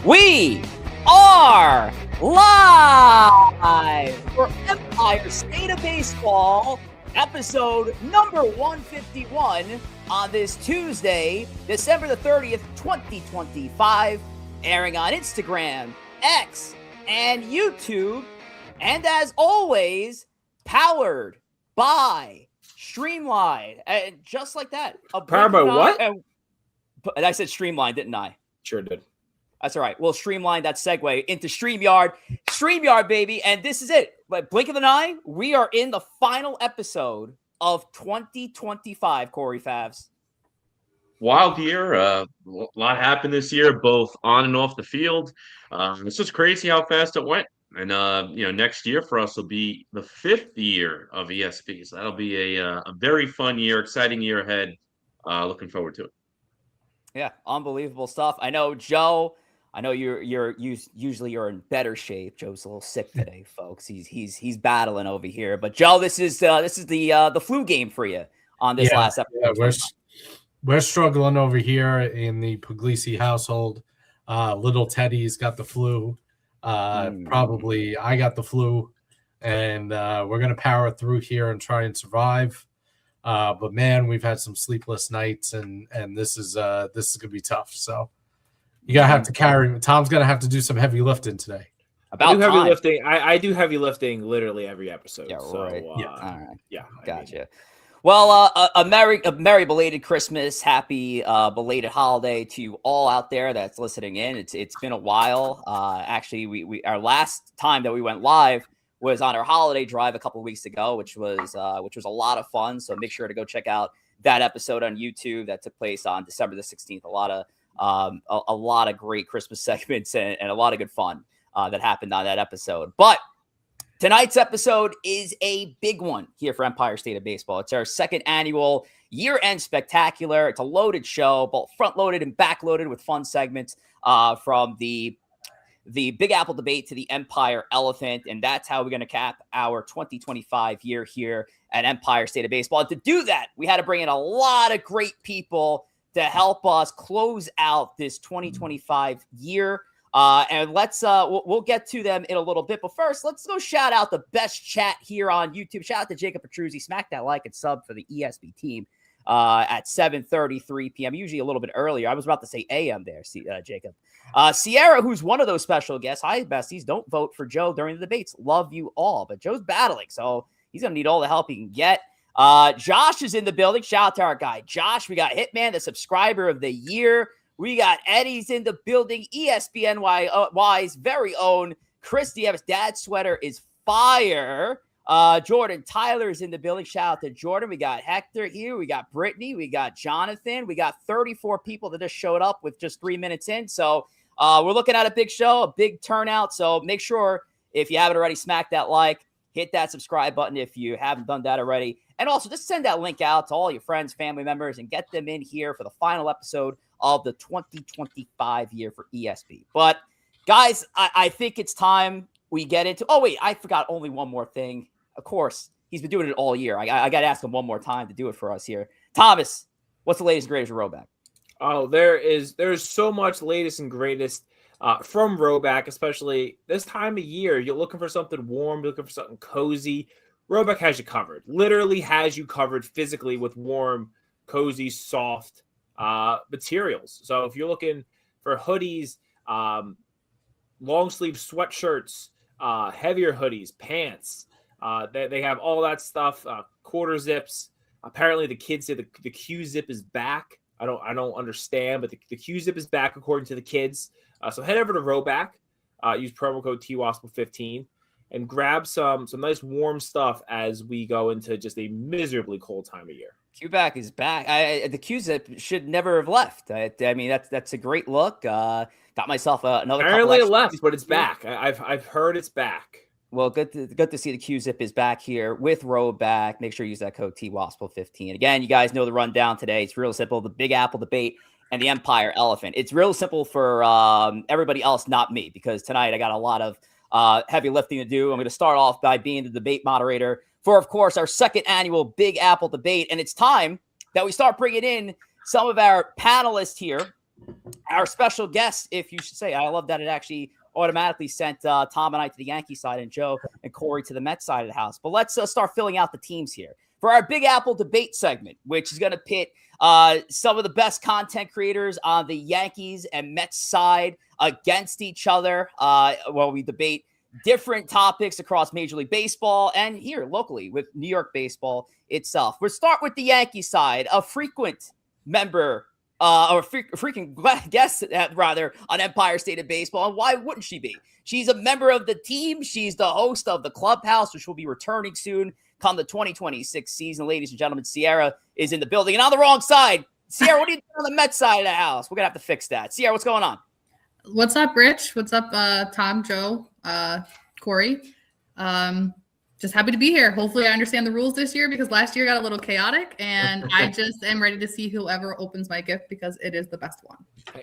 We are live for Empire State of Baseball, episode number 151 on this Tuesday, December the 30th, 2025, airing on Instagram, X, and YouTube, and as always, powered by Streamline. And just like that. Powered by what? And I said Streamline, didn't I? Sure did. That's all right. We'll streamline that segue into StreamYard. StreamYard, baby. And this is it. But blink of an eye, we are in the final episode of 2025, Corey Favs. Wild year. A lot happened this year, both on and off the field. It's just crazy how fast it went. And, next year for us will be the 5th year of ESP. So that'll be a very fun year, exciting year ahead. Looking forward to it. Yeah, unbelievable stuff. I know, Joe. I know you're usually in better shape. Joe's a little sick today, folks. He's battling over here. But Joe, this is the flu game for you on this last episode. Yeah, we're struggling over here in the Pugliese household. Little Teddy's got the flu. Probably I got the flu, and we're gonna power through here and try and survive. But man, we've had some sleepless nights, and this is gonna be tough. So. You gotta have to carry. Tom's gonna have to do some heavy lifting today. Heavy lifting. I do heavy lifting literally every episode. Yeah, so, right. All right. Yeah, gotcha. Well, a merry belated Christmas, happy belated holiday to you all out there that's listening in. It's been a while. Actually, we our last time that we went live was on our holiday drive a couple of weeks ago, which was a lot of fun. So make sure to go check out that episode on YouTube that took place on December the 16th. A lot of great Christmas segments and a lot of good fun that happened on that episode. But tonight's episode is a big one here for Empire State of Baseball. It's our second annual year-end spectacular. It's a loaded show, both front-loaded and back-loaded with fun segments from the Big Apple debate to the Empire Elephant. And that's how we're going to cap our 2025 year here at Empire State of Baseball. And to do that, we had to bring in a lot of great people to help us close out this 2025 year. And we'll get to them in a little bit. But first, let's go shout out the best chat here on YouTube. Shout out to Jacob Petruzzi. Smack that like and sub for the ESB team at 7:33 p.m. Usually a little bit earlier. I was about to say a.m. there, Jacob. Ciarra, who's one of those special guests. Hi, besties. Don't vote for Joe during the debates. Love you all. But Joe's battling, so he's going to need all the help he can get. Josh is in the building. Shout out to our guy, Josh. We got Hitman, the subscriber of the year. We got Eddie's in the building. ESPNY's very own Chris Dievis. Dad's sweater is fire. Jordan Tyler's in the building. Shout out to Jordan. We got Hector here. We got Brittany. We got Jonathan. We got 34 people that just showed up with just 3 minutes in. So we're looking at a big show, a big turnout. So make sure, if you haven't already, smack that like. Hit that subscribe button if you haven't done that already. And also just send that link out to all your friends, family members, and get them in here for the final episode of the 2025 year for ESP. But guys, I think it's time we get into, oh wait, I forgot only one more thing. Of course, he's been doing it all year. I got to ask him one more time to do it for us here. Thomas, what's the latest and greatest with Roback? Oh, there's so much latest and greatest from Roback, especially this time of year. You're looking for something warm, you're looking for something cozy. Roback has you covered. Literally has you covered physically with warm, cozy, soft materials. So if you're looking for hoodies, long sleeve sweatshirts, heavier hoodies, pants, they have all that stuff. Quarter zips. Apparently, the kids say the Q zip is back. I don't understand, but the Q zip is back according to the kids. So head over to Roback, use promo code TWASP15, and grab some nice warm stuff as we go into just a miserably cold time of year. Q-Back is back. The Q-Zip should never have left. I mean, that's a great look. Got myself another. Apparently it left, but it's back. I've heard it's back. Well, good to see the Q-Zip is back here with Roback. Make sure you use that code TWASP15. Again, you guys know the rundown today. It's real simple. The Big Apple debate and the Empire Elephant. It's real simple for everybody else, not me, because tonight I got a lot of heavy lifting to do. I'm going to start off by being the debate moderator for, of course, our second annual Big Apple debate. And it's time that we start bringing in some of our panelists here our special guest, if you should say. I love that it actually automatically sent Tom and I to the Yankee side and Joe and Corey to the Mets side of the house. But let's start filling out the teams here for our Big Apple debate segment, which is going to pit some of the best content creators on the Yankees and Mets side against each other while we debate different topics across Major League Baseball and here locally with New York baseball itself. We'll start with the Yankee side, a frequent member or freaking guest, rather, on Empire State of Baseball. And why wouldn't she be? She's a member of the team. She's the host of the Clubhouse, which will be returning soon come the 2026 season. Ladies and gentlemen, Ciarra is in the building. And on the wrong side, Ciarra, what are you doing on the Mets side of the house? We're going to have to fix that. Ciarra, what's going on? What's up, Rich? What's up, Tom, Joe, Corey? Just happy to be here. Hopefully I understand the rules this year because last year got a little chaotic, and I just am ready to see whoever opens my gift because it is the best one.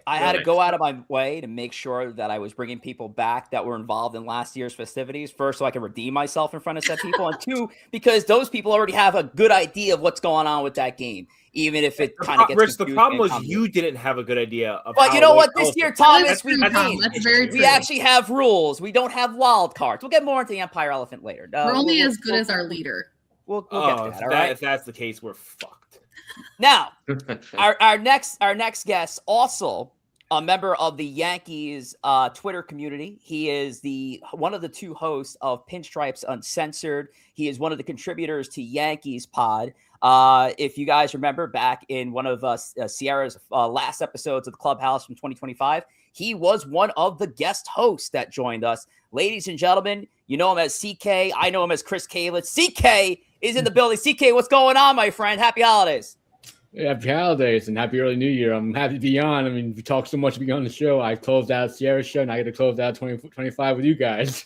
I had to go out of my way to make sure that I was bringing people back that were involved in last year's festivities. First, so I can redeem myself in front of said people, and two, because those people already have a good idea of what's going on with that game, even if it kind of gets Rich, the problem was confusing. you didn't have a good idea of But you know what? This year, Thomas, That's true, Tom. That's very true. we actually have rules. We don't have wild cards. We'll get more into the Empire Elephant later. We're only as good as our leader. We'll get to that, all right? If that's the case, we're fucked. Now, our next guest, also a member of the Yankees Twitter community. He is one of the two hosts of Pinstripes Uncensored. He is one of the contributors to Yankees Pod. If you guys remember back in one of Ciarra's last episodes of the Clubhouse from 2025, he was one of the guest hosts that joined us. Ladies and gentlemen, you know him as CK. I know him as Chris Kailath. CK is in the building. CK, what's going on, my friend? Happy holidays. Happy holidays and happy early new year. I'm happy to be on. I mean, we talked so much to be on the show. I closed out Ciarra's show, and I get to close out 2025 with you guys.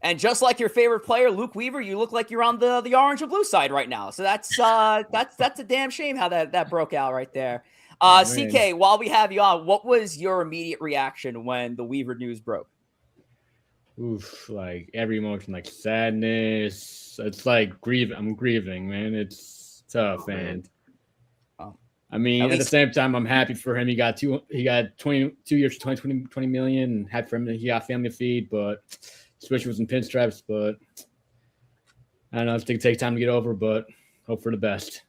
And just like your favorite player, Luke Weaver, you look like you're on the orange and blue side right now. So that's a damn shame how that broke out right there. CK, while we have you on, what was your immediate reaction when the Weaver news broke? Oof, like every emotion, like sadness. It's like grieving. I'm grieving, man. It's tough, and I mean, at the same time, I'm happy for him. He got 22 years, 20 million. Happy for him that he got family to feed, but especially was in pinstripes. But I don't know. It's going to take time to get over, but hope for the best.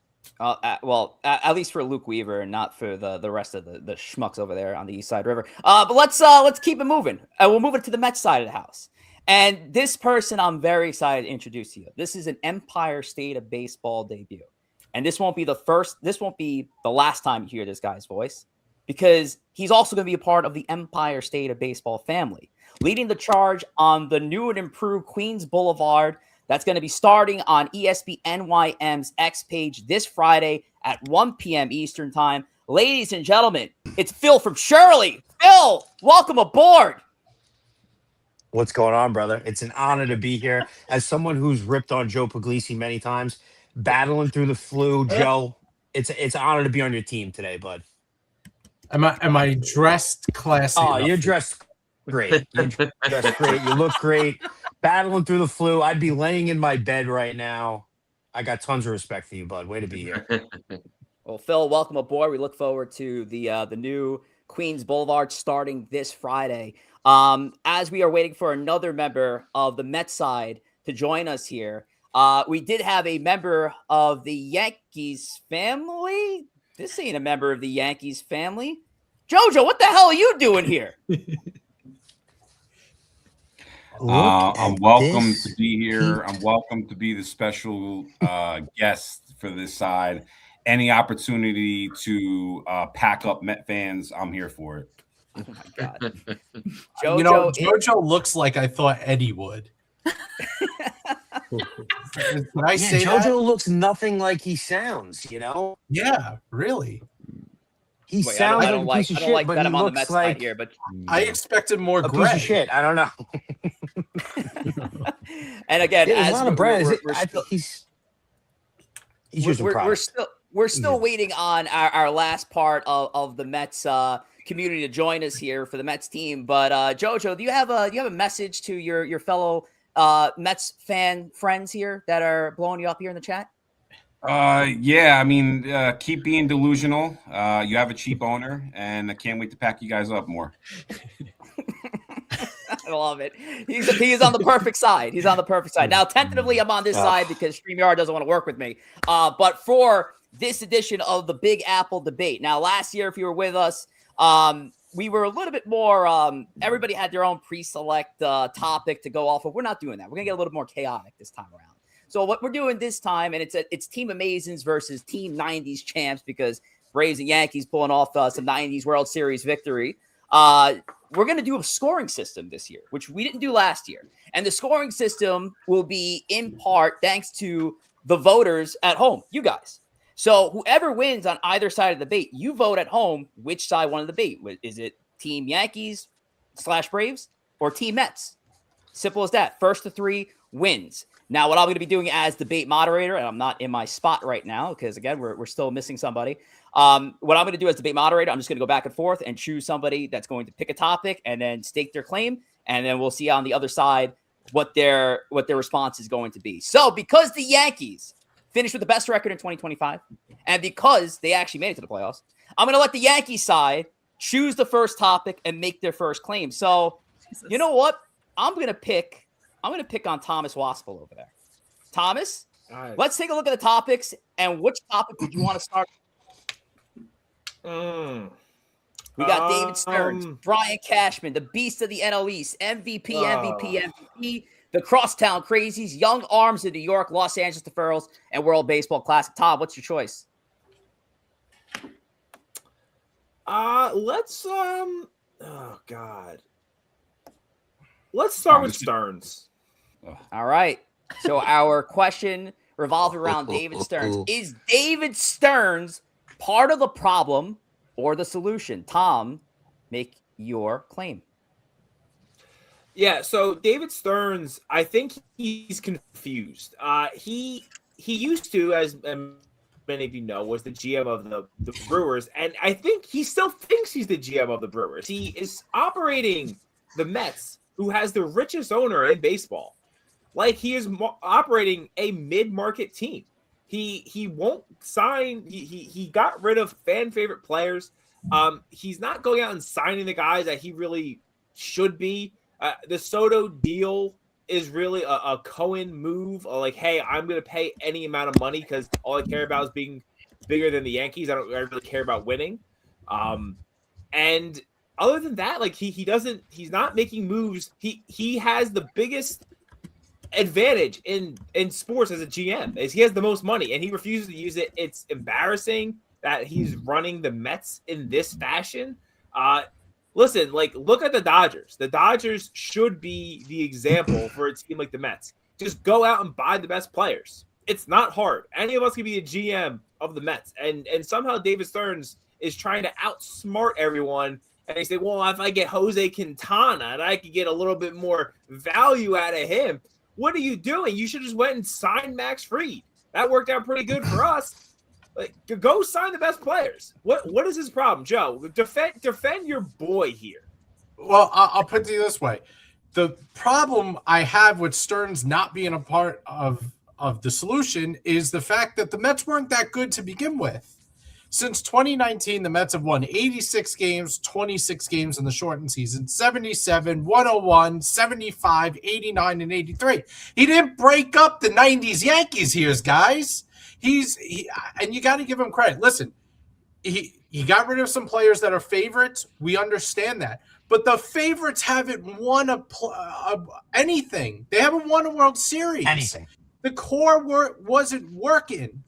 Well, at least for Luke Weaver and not for the rest of the schmucks over there on the East Side River. But let's keep it moving. We'll move it to the Mets side of the house. And this person I'm very excited to introduce to you. This is an Empire State of Baseball debut. And this won't be the last time you hear this guy's voice, because he's also going to be a part of the Empire State of Baseball family, leading the charge on the new and improved Queens Boulevard. That's going to be starting on ESPNYM's X page this Friday at 1 p.m. Eastern time. Ladies and gentlemen, it's Phil from Shirley. Phil, welcome aboard. What's going on, brother? It's an honor to be here. As someone who's ripped on Joe Pugliese many times, battling through the flu, Joe, it's an honor to be on your team today, bud. Am I dressed classy? Oh, you're dressed great. You're dressed great. You look great. Battling through the flu. I'd be laying in my bed right now. I got tons of respect for you, bud. Way to be here. Well, Phil, welcome aboard. We look forward to the new Queens Boulevard starting this Friday. As we are waiting for another member of the Mets side to join us here, we did have a member of the Yankees family. This ain't a member of the Yankees family. JoJo, what the hell are you doing here? I'm welcome to be here. I'm welcome to be the special guest for this side. Any opportunity to pack up Met fans, I'm here for it. Oh my God. JoJo looks like I thought Eddie would. Did I say JoJo that? looks nothing like he sounds, you know? Yeah, really. He sounds like a piece of shit, but he looks like here, but I expected more a gray. piece of shit. I don't know. And again, Yeah, there's a as lot of bread. we're still, He's using product. we're still waiting on our last part of the Mets community to join us here for the Mets team. But JoJo, do you have a message to your fellow Mets fan friends here that are blowing you up here in the chat? Yeah, I mean, keep being delusional. You have a cheap owner, and I can't wait to pack you guys up more. I love it. He's on the perfect side. He's on the perfect side. Now, tentatively, I'm on this side because StreamYard doesn't want to work with me. But for this edition of the Big Apple debate, now last year, if you were with us, we were a little bit more. Everybody had their own pre-select topic to go off of. We're not doing that. We're gonna get a little more chaotic this time around. So what we're doing this time, and it's Team Amazins versus Team 90s champs, because Braves and Yankees pulling off some 90s World Series victory. We're going to do a scoring system this year, which we didn't do last year. And the scoring system will be in part thanks to the voters at home, you guys. So whoever wins on either side of the debate, you vote at home which side won the debate. Is it Team Yankees / Braves or Team Mets? Simple as that. First to three wins. Now, what I'm going to be doing as debate moderator, and I'm not in my spot right now because, again, we're still missing somebody. What I'm going to do as debate moderator, I'm just going to go back and forth and choose somebody that's going to pick a topic and then stake their claim. And then we'll see on the other side what their response is going to be. So because the Yankees finished with the best record in 2025, and because they actually made it to the playoffs, I'm going to let the Yankee side choose the first topic and make their first claim. So you know what? I'm going to pick on Thomas Wospil over there. Thomas, let's take a look at the topics, and which topic would you want to start? We got David Stearns, Brian Cashman, the beast of the NL East, MVP, the Crosstown Crazies, Young Arms of New York, Los Angeles Deferrals, and World Baseball Classic. Tom, what's your choice? Let's start with Stearns. All right. So our question revolves around David Stearns. Is David Stearns part of the problem or the solution? Tom, make your claim. Yeah, so David Stearns, I think he's confused. He used to, as many of you know, was the GM of the Brewers, and I think he still thinks he's the GM of the Brewers. He is operating the Mets, who has the richest owner in baseball, like he is operating a mid-market team. He won't sign. He got rid of fan favorite players. He's not going out and signing the guys that he really should be. The Soto deal is really a Cohen move. Like, hey, I'm going to pay any amount of money because all I care about is being bigger than the Yankees. I really care about winning. And other than that, like he's not making moves. He has the biggest advantage in sports as a GM is he has the most money and he refuses to use it. It's embarrassing that he's running the Mets in this fashion. Listen, like look at the Dodgers. The Dodgers should be the example for a team like the Mets. Just go out and buy the best players. It's not hard. Any of us can be a GM of the Mets. And somehow David Stearns is trying to outsmart everyone. And they say, well, if I get Jose Quintana and I could get a little bit more value out of him, what are you doing? You should just went and signed Max Fried. That worked out pretty good for us. Like, go sign the best players. What is his problem, Joe? Defend your boy here. Well, I'll put it this way: the problem I have with Stearns not being a part of the solution is the fact that the Mets weren't that good to begin with. Since 2019, the Mets have won 86 games, 26 games in the shortened season, 77, 101, 75, 89, and 83. He didn't break up the 90s Yankees here, guys. And you got to give him credit. Listen, he got rid of some players that are favorites. We understand that. But the favorites haven't won anything. They haven't won a World Series. Anything. The core wasn't working.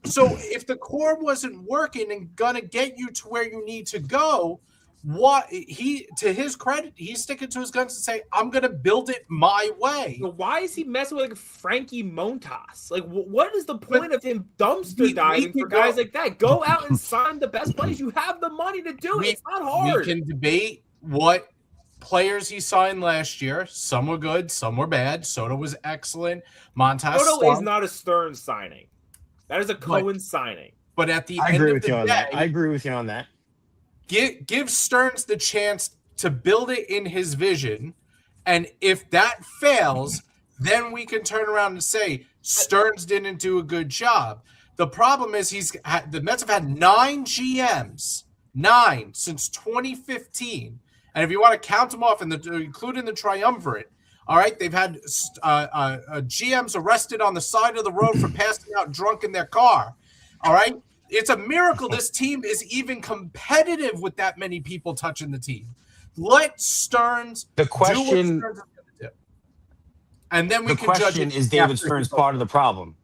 So if the core wasn't working and gonna get you to where you need to go, to his credit, he's sticking to his guns and say, I'm gonna build it my way. But why is he messing with like Frankie Montas? Like, what is the point of him dumpster diving for guys like that? Go out and sign the best players. You have the money to do it. It's not hard. We can debate what players he signed last year. Some were good, some were bad. Soto was excellent. Montas Soto is not a Stearns signing. That is a Cohen signing. But at the end of the day, I agree with you on that. Give Stearns the chance to build it in his vision. And if that fails, then we can turn around and say Stearns didn't do a good job. The problem is the Mets have had 9 GMs, 9 since 2015. And if you want to count them off, including the triumvirate, all right, they've had GMs arrested on the side of the road for passing out drunk in their car. All right. It's a miracle this team is even competitive with that many people touching the team. Let Stearns The question, do what Stearns is going to do. And then we can judge question is David Stearns part of the problem?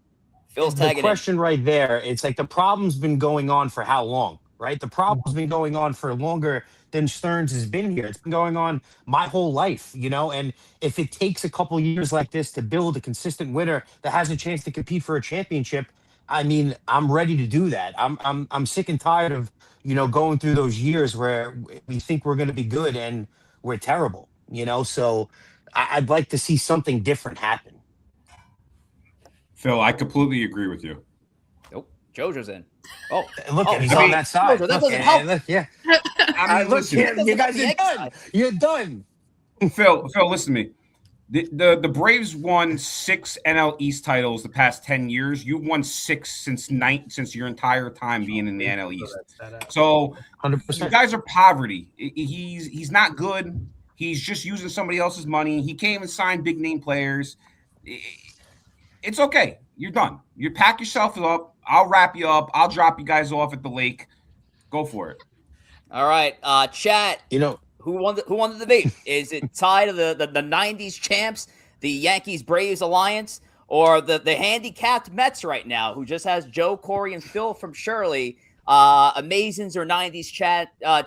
Phil's The tagging question right there, it's like the problem's been going on for how long, right? The problem's been going on for longer than Stearns has been here. It's been going on my whole life, and if it takes a couple years like this to build a consistent winner that has a chance to compete for a championship, I mean, I'm ready to do that. I'm sick and tired of, going through those years where we think we're going to be good and we're terrible, so I'd like to see something different happen. Phil, I completely agree with you. Nope. JoJo's in. Oh, look, he's on that side. That doesn't help. Look, yeah. I mean, Look, you guys are done. You're done. Phil, listen to me. The Braves won 6 NL East titles the past 10 years. You've won 6 since your entire time being in the NL East. So 100%. You guys are poverty. He's not good. He's just using somebody else's money. He came and signed big name players. It's okay. You're done. You pack yourself up. I'll wrap you up. I'll drop you guys off at the lake. Go for it. All right, chat. Who won the debate? Is it tied to the 90s champs, the Yankees Braves alliance, or the handicapped Mets right now, who just has Joe, Corey, and Phil from Shirley? Amazins or 90s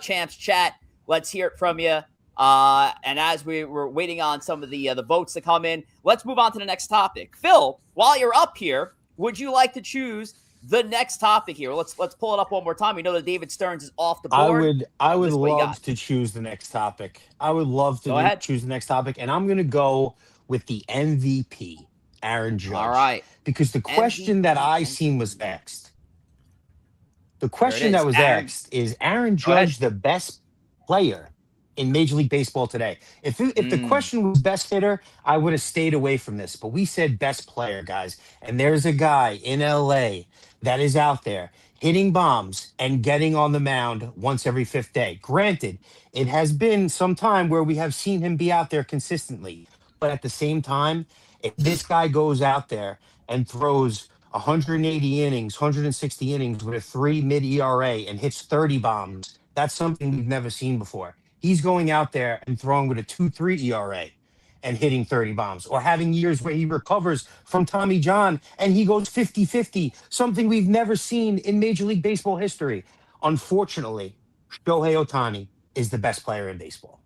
champs chat. Let's hear it from you. And as we were waiting on some of the votes to come in, let's move on to the next topic. Phil, while you're up here, would you like to choose the next topic here? Let's pull it up one more time. We know that David Stearns is off the board. I would love to choose the next topic. I would love to choose the next topic, and I'm going to go with the MVP, Aaron Judge. All right. Because the question that I seen was asked. The question that was asked is Aaron Judge the best player in Major League Baseball today? If the question was best hitter, I would have stayed away from this. But we said best player, guys. And there's a guy in LA that is out there hitting bombs and getting on the mound once every 5th day. Granted, it has been some time where we have seen him be out there consistently. But at the same time, if this guy goes out there and throws 180 innings, 160 innings with a 3 mid ERA and hits 30 bombs, that's something we've never seen before. He's going out there and throwing with a 2.3 ERA and hitting 30 bombs, or having years where he recovers from Tommy John and he goes 50-50, something we've never seen in Major League Baseball history. Unfortunately, Shohei Ohtani is the best player in baseball.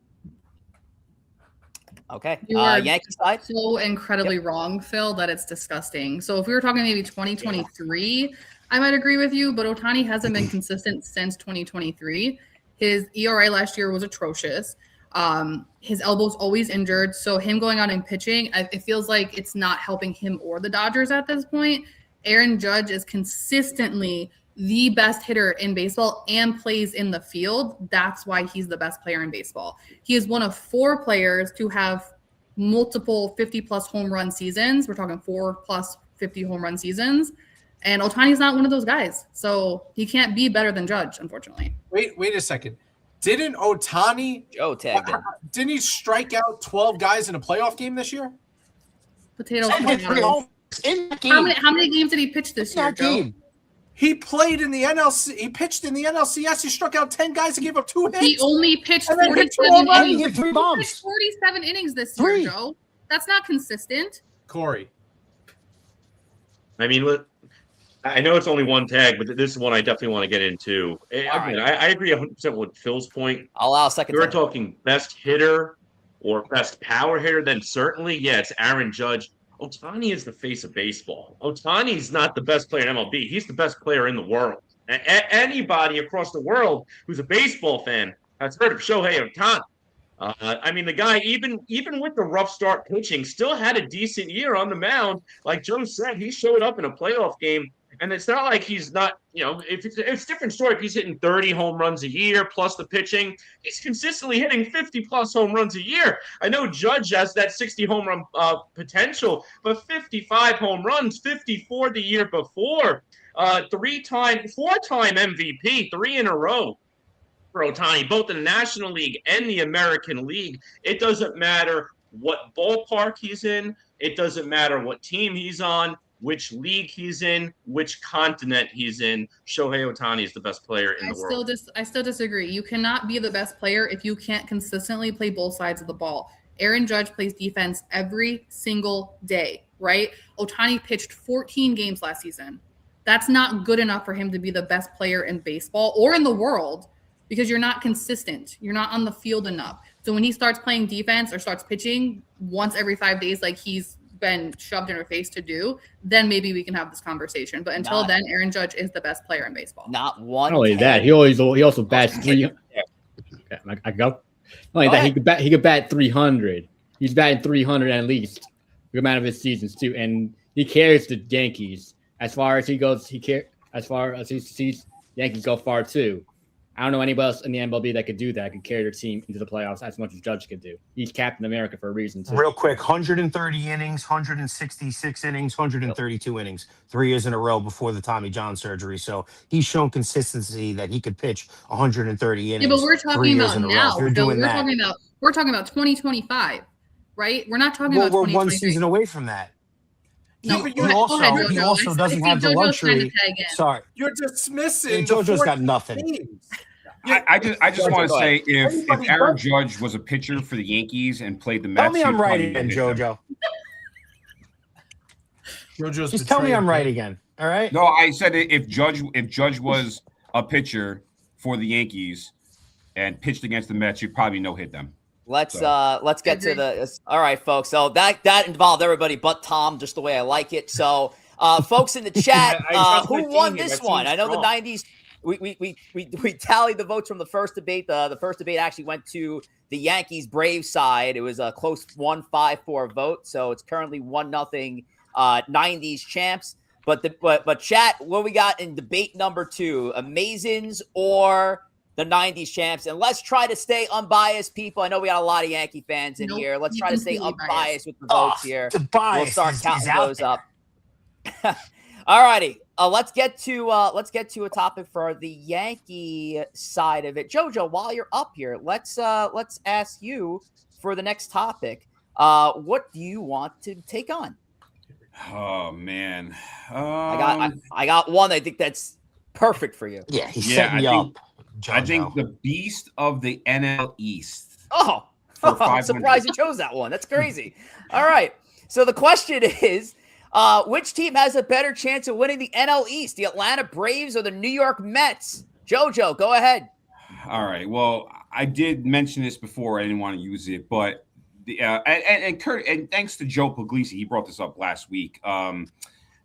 Okay. You are Yankee side? so incredibly wrong, Phil, that it's disgusting. So if we were talking maybe 2023, I might agree with you, but Ohtani hasn't been consistent since 2023. His ERA last year was atrocious. His elbow's always injured. So him going out and pitching, it feels like it's not helping him or the Dodgers at this point. Aaron Judge is consistently the best hitter in baseball and plays in the field. That's why he's the best player in baseball. He is one of 4 players to have multiple 50-plus home run seasons. We're talking 4+ 50 home run seasons. And Ohtani's not one of those guys. So he can't be better than Judge, unfortunately. Wait a second. Didn't Ohtani Joe tagged him. Didn't he strike out 12 guys in a playoff game this year? Potato. In that game. How many games did he pitch this year, Joe? He played in the NLC. He pitched in the NLCS. He struck out 10 guys and gave up 2 hits. He only pitched 47 innings. He hit 3 bombs. He pitched 47 innings this year, Joe. That's not consistent. Corey. I mean, I know it's only one tag, but this is one I definitely want to get into. I agree 100% with Phil's point. I'll allow a second. If we're talking best hitter or best power hitter, then certainly, it's Aaron Judge. Ohtani is the face of baseball. Ohtani's not the best player in MLB. He's the best player in the world. Anybody across the world who's a baseball fan has heard of Shohei Ohtani. I mean, the guy, even with the rough start pitching, still had a decent year on the mound. Like Joe said, he showed up in a playoff game And it's not like he's not, if it's a different story if he's hitting 30 home runs a year plus the pitching. He's consistently hitting 50-plus home runs a year. I know Judge has that 60 home run potential, but 55 home runs, 54 the year before, four-time MVP, 3 in a row for Ohtani, both in the National League and the American League. It doesn't matter what ballpark he's in. It doesn't matter what team he's on, which league he's in, which continent he's in. Shohei Ohtani is the best player in the world. I still disagree. You cannot be the best player if you can't consistently play both sides of the ball. Aaron Judge plays defense every single day, right? Ohtani pitched 14 games last season. That's not good enough for him to be the best player in baseball or in the world because you're not consistent. You're not on the field enough. So when he starts playing defense or starts pitching once every 5 days like he's been shoved in her face to do, then maybe we can have this conversation. But until then, Aaron Judge is the best player in baseball. Not one. Not only that, he also bats 300. I go. Not only that, he could bat 300. He's batting 300 at least a good amount of his seasons too, and he carries the Yankees as far as he goes. As far as he sees Yankees go far too. I don't know anybody else in the MLB that could do that, could carry their team into the playoffs as much as Judge could do. He's Captain America for a reason, too. Real quick, 130 innings, 166 innings, 132 innings, 3 years in a row before the Tommy John surgery. So he's shown consistency that he could pitch 130 innings. Yeah, but we're talking about now. We're talking about 2025, right? We're not talking about 2023. We're one season away from that. No, he also doesn't have the luxury. Sorry, you're dismissing. JoJo's got nothing. I just want to say if Aaron Judge was a pitcher for the Yankees and played the Mets, tell me I'm right again, JoJo. Just tell me I'm right again. All right. No, I said if Judge was a pitcher for the Yankees and pitched against the Mets, you'd probably no-hit them. Let's get to the. All right, folks. So that involved everybody but Tom, just the way I like it. So, folks in the chat, who won this one? I know the 90s. We tallied the votes from the first debate. The first debate actually went to the Yankees Braves side. It was a close 1-5-4 vote. So it's currently 1-0 90s champs. But chat, what we got in debate number 2, Amazins or the 90s champs? And let's try to stay unbiased, people. I know we got a lot of Yankee fans in here. Let's try to stay unbiased with the votes here. We'll start counting those up. All righty. Let's get to a topic for the Yankee side of it. JoJo, while you're up here, let's ask you for the next topic. What do you want to take on? Oh man, I got one. I think that's perfect for you. Yeah, he's setting me up. JoJo. I think the beast of the NL East. Oh, I'm surprised you chose that one. That's crazy. All right. So the question is, which team has a better chance of winning the NL East, the Atlanta Braves or the New York Mets? JoJo, go ahead. All right. Well, I did mention this before. I didn't want to use it, but and thanks to Joe Pugliese, he brought this up last week.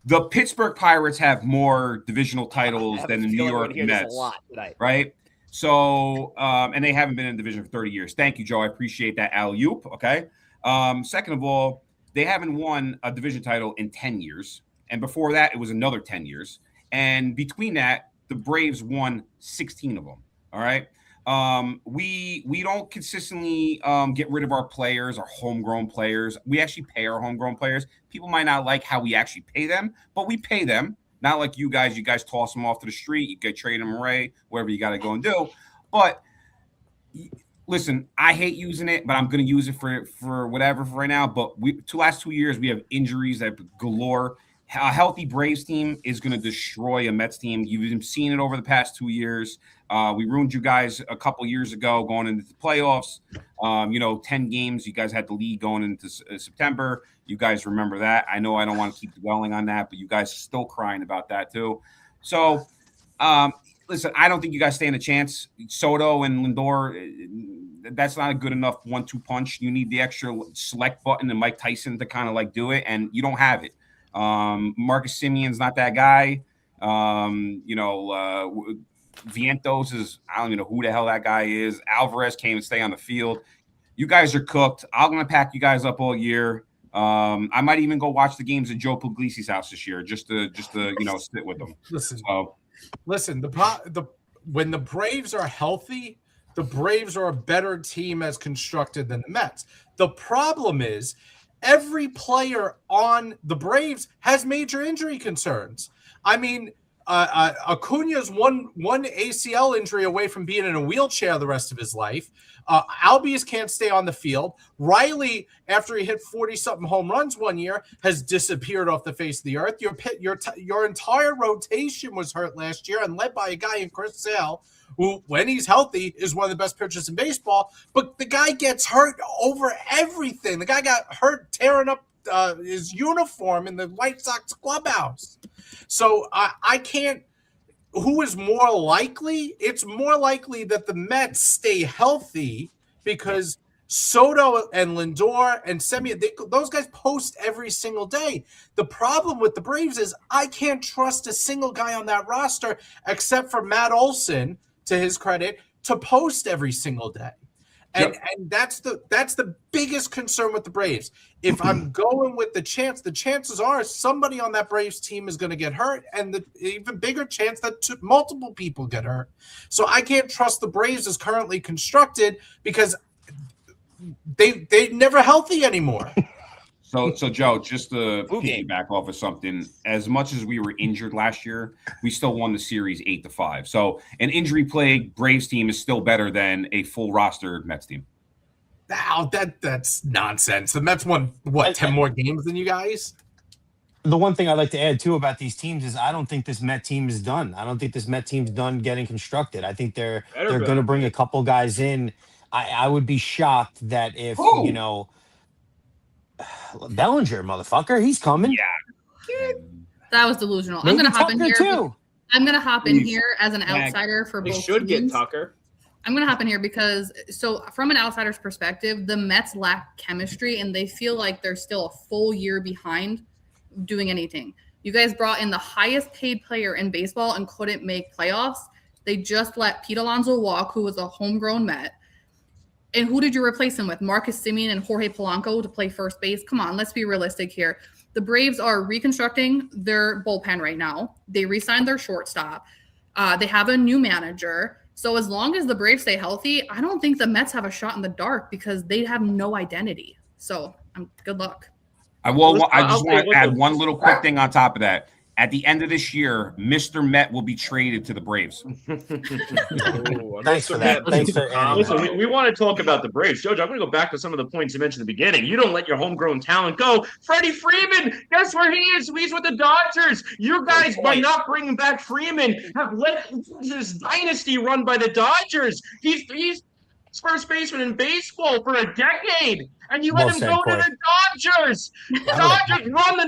The Pittsburgh Pirates have more divisional titles than the New York Mets, right? So, and they haven't been in division for 30 years. Thank you, Joe. I appreciate that alley-oop. Okay. Second of all, they haven't won a division title in 10 years. And before that, it was another 10 years. And between that, the Braves won 16 of them. All right. We don't consistently get rid of our players, our homegrown players. We actually pay our homegrown players. People might not like how we actually pay them, but we pay them. Not like you guys. You guys toss them off to the street. You get trade them away, whatever you got to go and do. But listen, I hate using it, but I'm going to use it for whatever for right now. But last 2 years, we have injuries that galore. A healthy Braves team is going to destroy a Mets team. You've seen it over the past 2 years. We ruined you guys a couple years ago going into the playoffs. 10 games. You guys had the lead going into September. You guys remember that. I know I don't want to keep dwelling on that, but you guys are still crying about that too. So, listen, I don't think you guys stand a chance. Soto and Lindor, that's not a good enough 1-2 punch. You need the extra select button and Mike Tyson to kind of like do it, and you don't have it. Marcus Simeon's not that guy. Vientos is, I don't even know who the hell that guy is. Alvarez can't even stay on the field. You guys are cooked. I'm going to pack you guys up all year. I might even go watch the games at Joe Pugliese's house this year, just to sit with them. Listen. When the Braves are healthy, the Braves are a better team as constructed than the Mets. The problem is every player on the Braves has major injury concerns. I mean, Acuna's one ACL injury away from being in a wheelchair the rest of his life. Albies can't stay on the field. Riley, after he hit 40-something home runs one year, has disappeared off the face of the earth. Your entire rotation was hurt last year and led by a guy in Chris Sale, who, when he's healthy, is one of the best pitchers in baseball. But the guy gets hurt over everything. The guy got hurt tearing up his uniform in the White Sox clubhouse. So I can't. Who is more likely? It's more likely that the Mets stay healthy because Soto and Lindor and Semien, those guys post every single day. The problem with the Braves is I can't trust a single guy on that roster except for Matt Olson, to his credit, to post every single day. And that's the biggest concern with the Braves. If I'm going with the chances are somebody on that Braves team is going to get hurt, and the even bigger chance that multiple people get hurt. So I can't trust the Braves as currently constructed because they're never healthy anymore. So Joe, just to piggyback off of something, as much as we were injured last year, we still won the series 8-5. So an injury-plagued Braves team is still better than a full roster Mets team. Now that's nonsense. The Mets won 10 more games than you guys? The one thing I'd like to add too about these teams is I don't think this Met team is done. I don't think this Met team's done getting constructed. I think they're going to bring a couple guys in. I would be shocked that if Bellinger, motherfucker, he's coming. Yeah, that was delusional. I'm gonna hop in here too. I'm gonna hop in here as an outsider for both teams. Should get Tucker. I'm gonna hop in here because from an outsider's perspective, the Mets lack chemistry and they feel like they're still a full year behind doing anything. You guys brought in the highest paid player in baseball and couldn't make playoffs. They just let Pete Alonso walk, who was a homegrown Met. And who did you replace him with? Marcus Semien and Jorge Polanco to play first base? Come on, let's be realistic here. The Braves are reconstructing their bullpen right now. They re-signed their shortstop. They have a new manager. So as long as the Braves stay healthy, I don't think the Mets have a shot in the dark because they have no identity. So good luck. I just want to add one little quick thing on top of that. At the end of this year, Mr. Met will be traded to the Braves. Thanks for that. Thanks for Listen, we want to talk about the Braves. JoJo, I'm going to go back to some of the points you mentioned at the beginning. You don't let your homegrown talent go. Freddie Freeman, guess where he is? He's with the Dodgers. You guys, by not bringing back Freeman, have let this dynasty run by the Dodgers. He's first baseman in baseball for a decade. And you let him go to the Dodgers. The Dodgers run the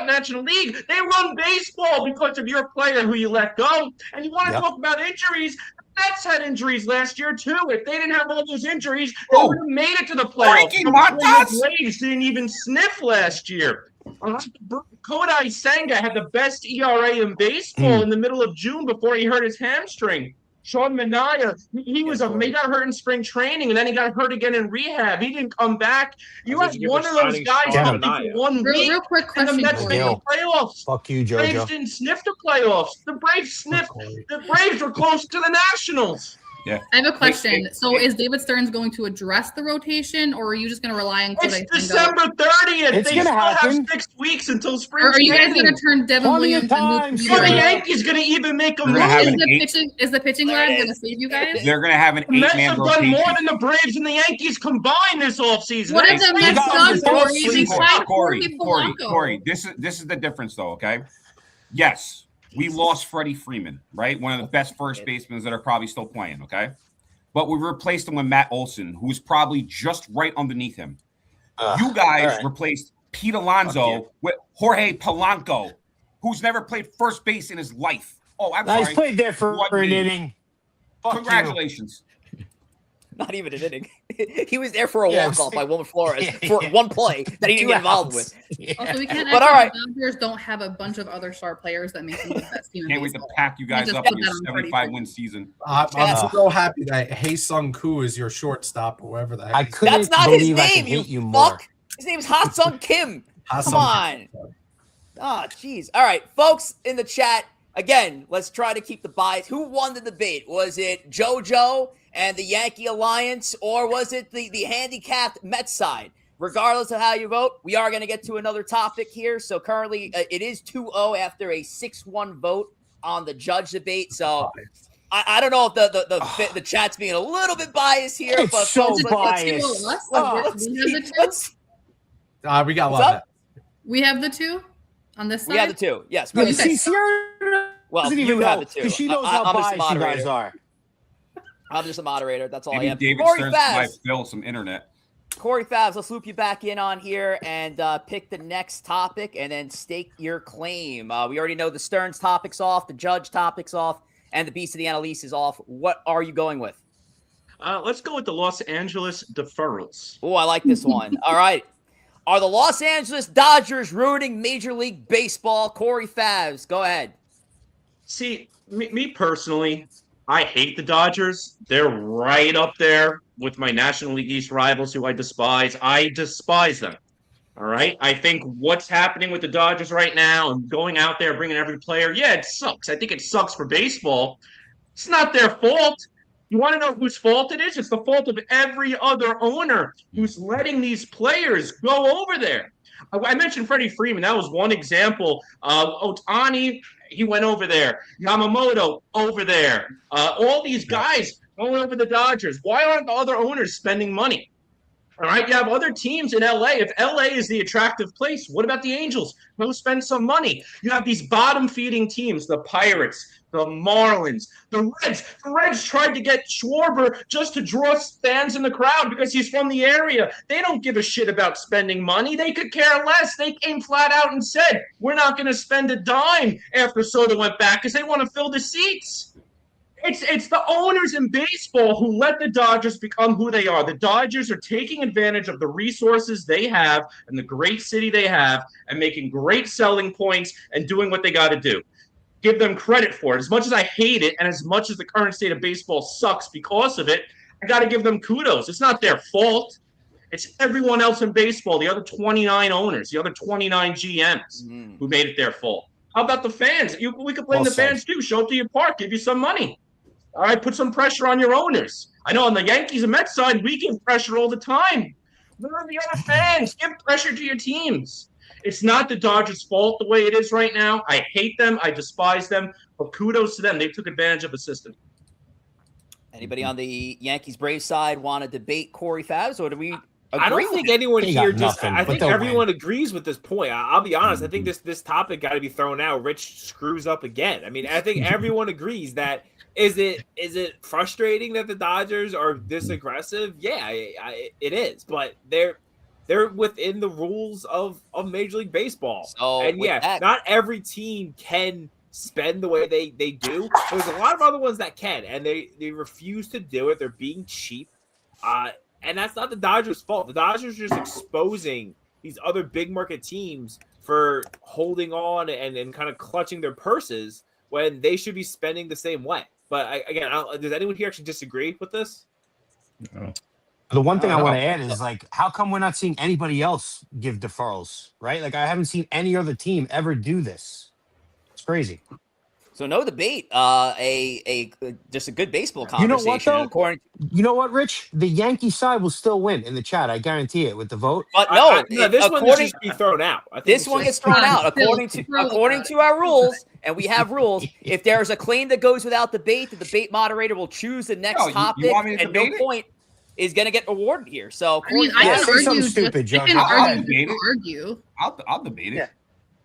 National League. They run baseball because of your player who you let go. And you want to talk about injuries? The Mets had injuries last year, too. If they didn't have all those injuries, they would have made it to the playoffs. The Braves didn't even sniff last year. Kodai Senga had the best ERA in baseball in the middle of June before he hurt his hamstring. Sean Manaea, he got hurt in spring training, and then he got hurt again in rehab. He didn't come back. You had one of those guys healthy for 1 week, real quick question, and the Mets made the playoffs. Fuck you, JoJo. Braves didn't sniff the playoffs. The Braves sniffed. The Braves were close to the Nationals. Yeah. I have a question. So is David Stearns going to address the rotation, or are you just going to rely on Kodai? It's December 30th. It's they still happen. have 6 weeks until spring Or are you guys training. going to turn Devin Williams and So the Yankees going to even make a move? Is the pitching lab going to save you guys? They're going to have an The Mets 8-man have rotation. done more than the Braves and the Yankees combined this offseason. What have the Mets done, Corey, this is the difference, though, okay? Yes, we lost Freddie Freeman, right? One of the best first basemen that are probably still playing, okay? But we replaced him with Matt Olson, who was probably just right underneath him. You guys replaced Pete Alonso with Jorge Polanco, who's never played first base in his life. Oh, I'm sorry. He's played there for an inning. Congratulations. Not even an inning. He was there for a walk-off by Wilmer Flores for one play that he didn't get involved with. Also, we can't But all right. the Dodgers don't have a bunch of other star players that make them the best team in Can't wait to baseball. pack you guys up in your 75-win season. I'm so happy that Hae-Sung Koo is your shortstop, or whoever the heck. I couldn't That's not his believe I name, could hate you you more. fuck. His name's Ha-Sung Kim. Come Ha-Sung on. Kim. Oh, jeez. All right, folks in the chat. Again, let's try to keep the bias. Who won the debate? Was it JoJo and the Yankee Alliance, or was it the handicapped Mets side? Regardless of how you vote, we are going to get to another topic here. So currently, it is 2-0 after a 6-1 vote on the judge debate. So I don't know if the chat's being a little bit biased here, It's but so folks, biased. We got a lot of that. We have the two on this side. We have the two. Yes. Yeah, We you have the see, two. Ciarra Well, doesn't you even have know the two. because she knows I'm how just the biased you moderator. guys are. I'm just a moderator. That's all I Maybe am. David Corey Stearns might Favs. fill some internet. Corey Favs, let's loop you back in on here and pick the next topic and then stake your claim. We already know the Stearns topic's off, the Judge topic's off, and the Beast of the Annalise is off. What are you going with? Let's go with the Los Angeles deferrals. Oh, I like this one. All right. Are the Los Angeles Dodgers ruining Major League Baseball? Corey Favs, go ahead. See, me personally, I hate the Dodgers. They're right up there with my National League East rivals who I despise. I despise them. All right? I think what's happening with the Dodgers right now and going out there bringing every player, yeah, it sucks. I think it sucks for baseball. It's not their fault. You want to know whose fault it is? It's the fault of every other owner who's letting these players go over there. I mentioned Freddie Freeman. That was one example. Ohtani, he went over there. Yamamoto, over there. All these guys going over the Dodgers. Why aren't the other owners spending money? All right, you have other teams in LA. If LA is the attractive place, what about the Angels? Go spend some money. You have these bottom-feeding teams, the Pirates, the Marlins, the Reds. The Reds tried to get Schwarber just to draw fans in the crowd because he's from the area. They don't give a shit about spending money. They could care less. They came flat out and said, we're not going to spend a dime after Soto went back because they want to fill the seats. It's the owners in baseball who let the Dodgers become who they are. The Dodgers are taking advantage of the resources they have and the great city they have and making great selling points and doing what they got to do. Give them credit for it. As much as I hate it and as much as the current state of baseball sucks because of it, I got to give them kudos. It's not their fault. It's everyone else in baseball, the other 29 owners, the other 29 GMs who made it their fault. How about the fans? We could blame the fans too. Show up to your park, give you some money. All right, put some pressure on your owners. I know on the Yankees and Mets side, we give pressure all the time. Where are the other fans? Give pressure to your teams. It's not the Dodgers' fault the way it is right now. I hate them. I despise them. But kudos to them. They took advantage of the system. Anybody on the Yankees-Braves side want to debate Corey Favs, or do we agree? I don't think anyone here I think everyone win. Agrees with this point. I'll be honest. I think this topic got to be thrown out. Rich screws up again. I mean, I think everyone agrees that is it frustrating that the Dodgers are this aggressive? Yeah, it is. But they're within the rules of Major League Baseball. So and yeah, not every team can spend the way they do. There's a lot of other ones that can, and they refuse to do it. They're being cheap. And that's not the Dodgers' fault. The Dodgers are just exposing these other big market teams for holding on and kind of clutching their purses when they should be spending the same way. But does anyone here actually disagree with this? No. The one thing I want to add is, like, how come we're not seeing anybody else give deferrals, right? Like, I haven't seen any other team ever do this. It's crazy. So no debate. Just a good baseball conversation. You know what, though? You know what, Rich? The Yankee side will still win in the chat. I guarantee it with the vote. But no, this one should be thrown out. This one gets thrown out according to our rules, and we have rules. If there's a claim that goes without debate, the debate moderator will choose the next topic, and no point is going to get awarded here. So I mean, I can say argue something stupid, Joe. I'll debate it.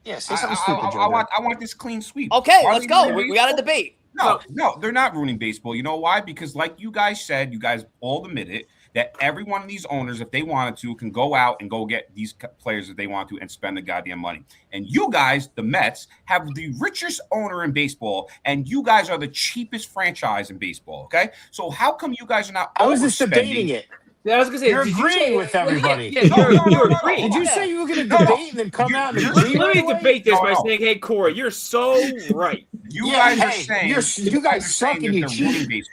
Yeah, say something stupid, Joe. I want this clean sweep. Okay, let's go. We got a debate. No, they're not ruining baseball. You know why? Because like you guys said, you guys all admit it, that every one of these owners, if they wanted to, can go out and go get these players if they want to and spend the goddamn money. And you guys, the Mets, have the richest owner in baseball, and you guys are the cheapest franchise in baseball, okay? So how come you guys are not I was just debating it. Yeah, I was gonna say you're agreeing with everybody. You're agreeing. Did you say you were gonna debate and then come out and agree? Let me debate this by saying, "Hey, Corey, you're so right." You guys are saying you guys suck and you cheat.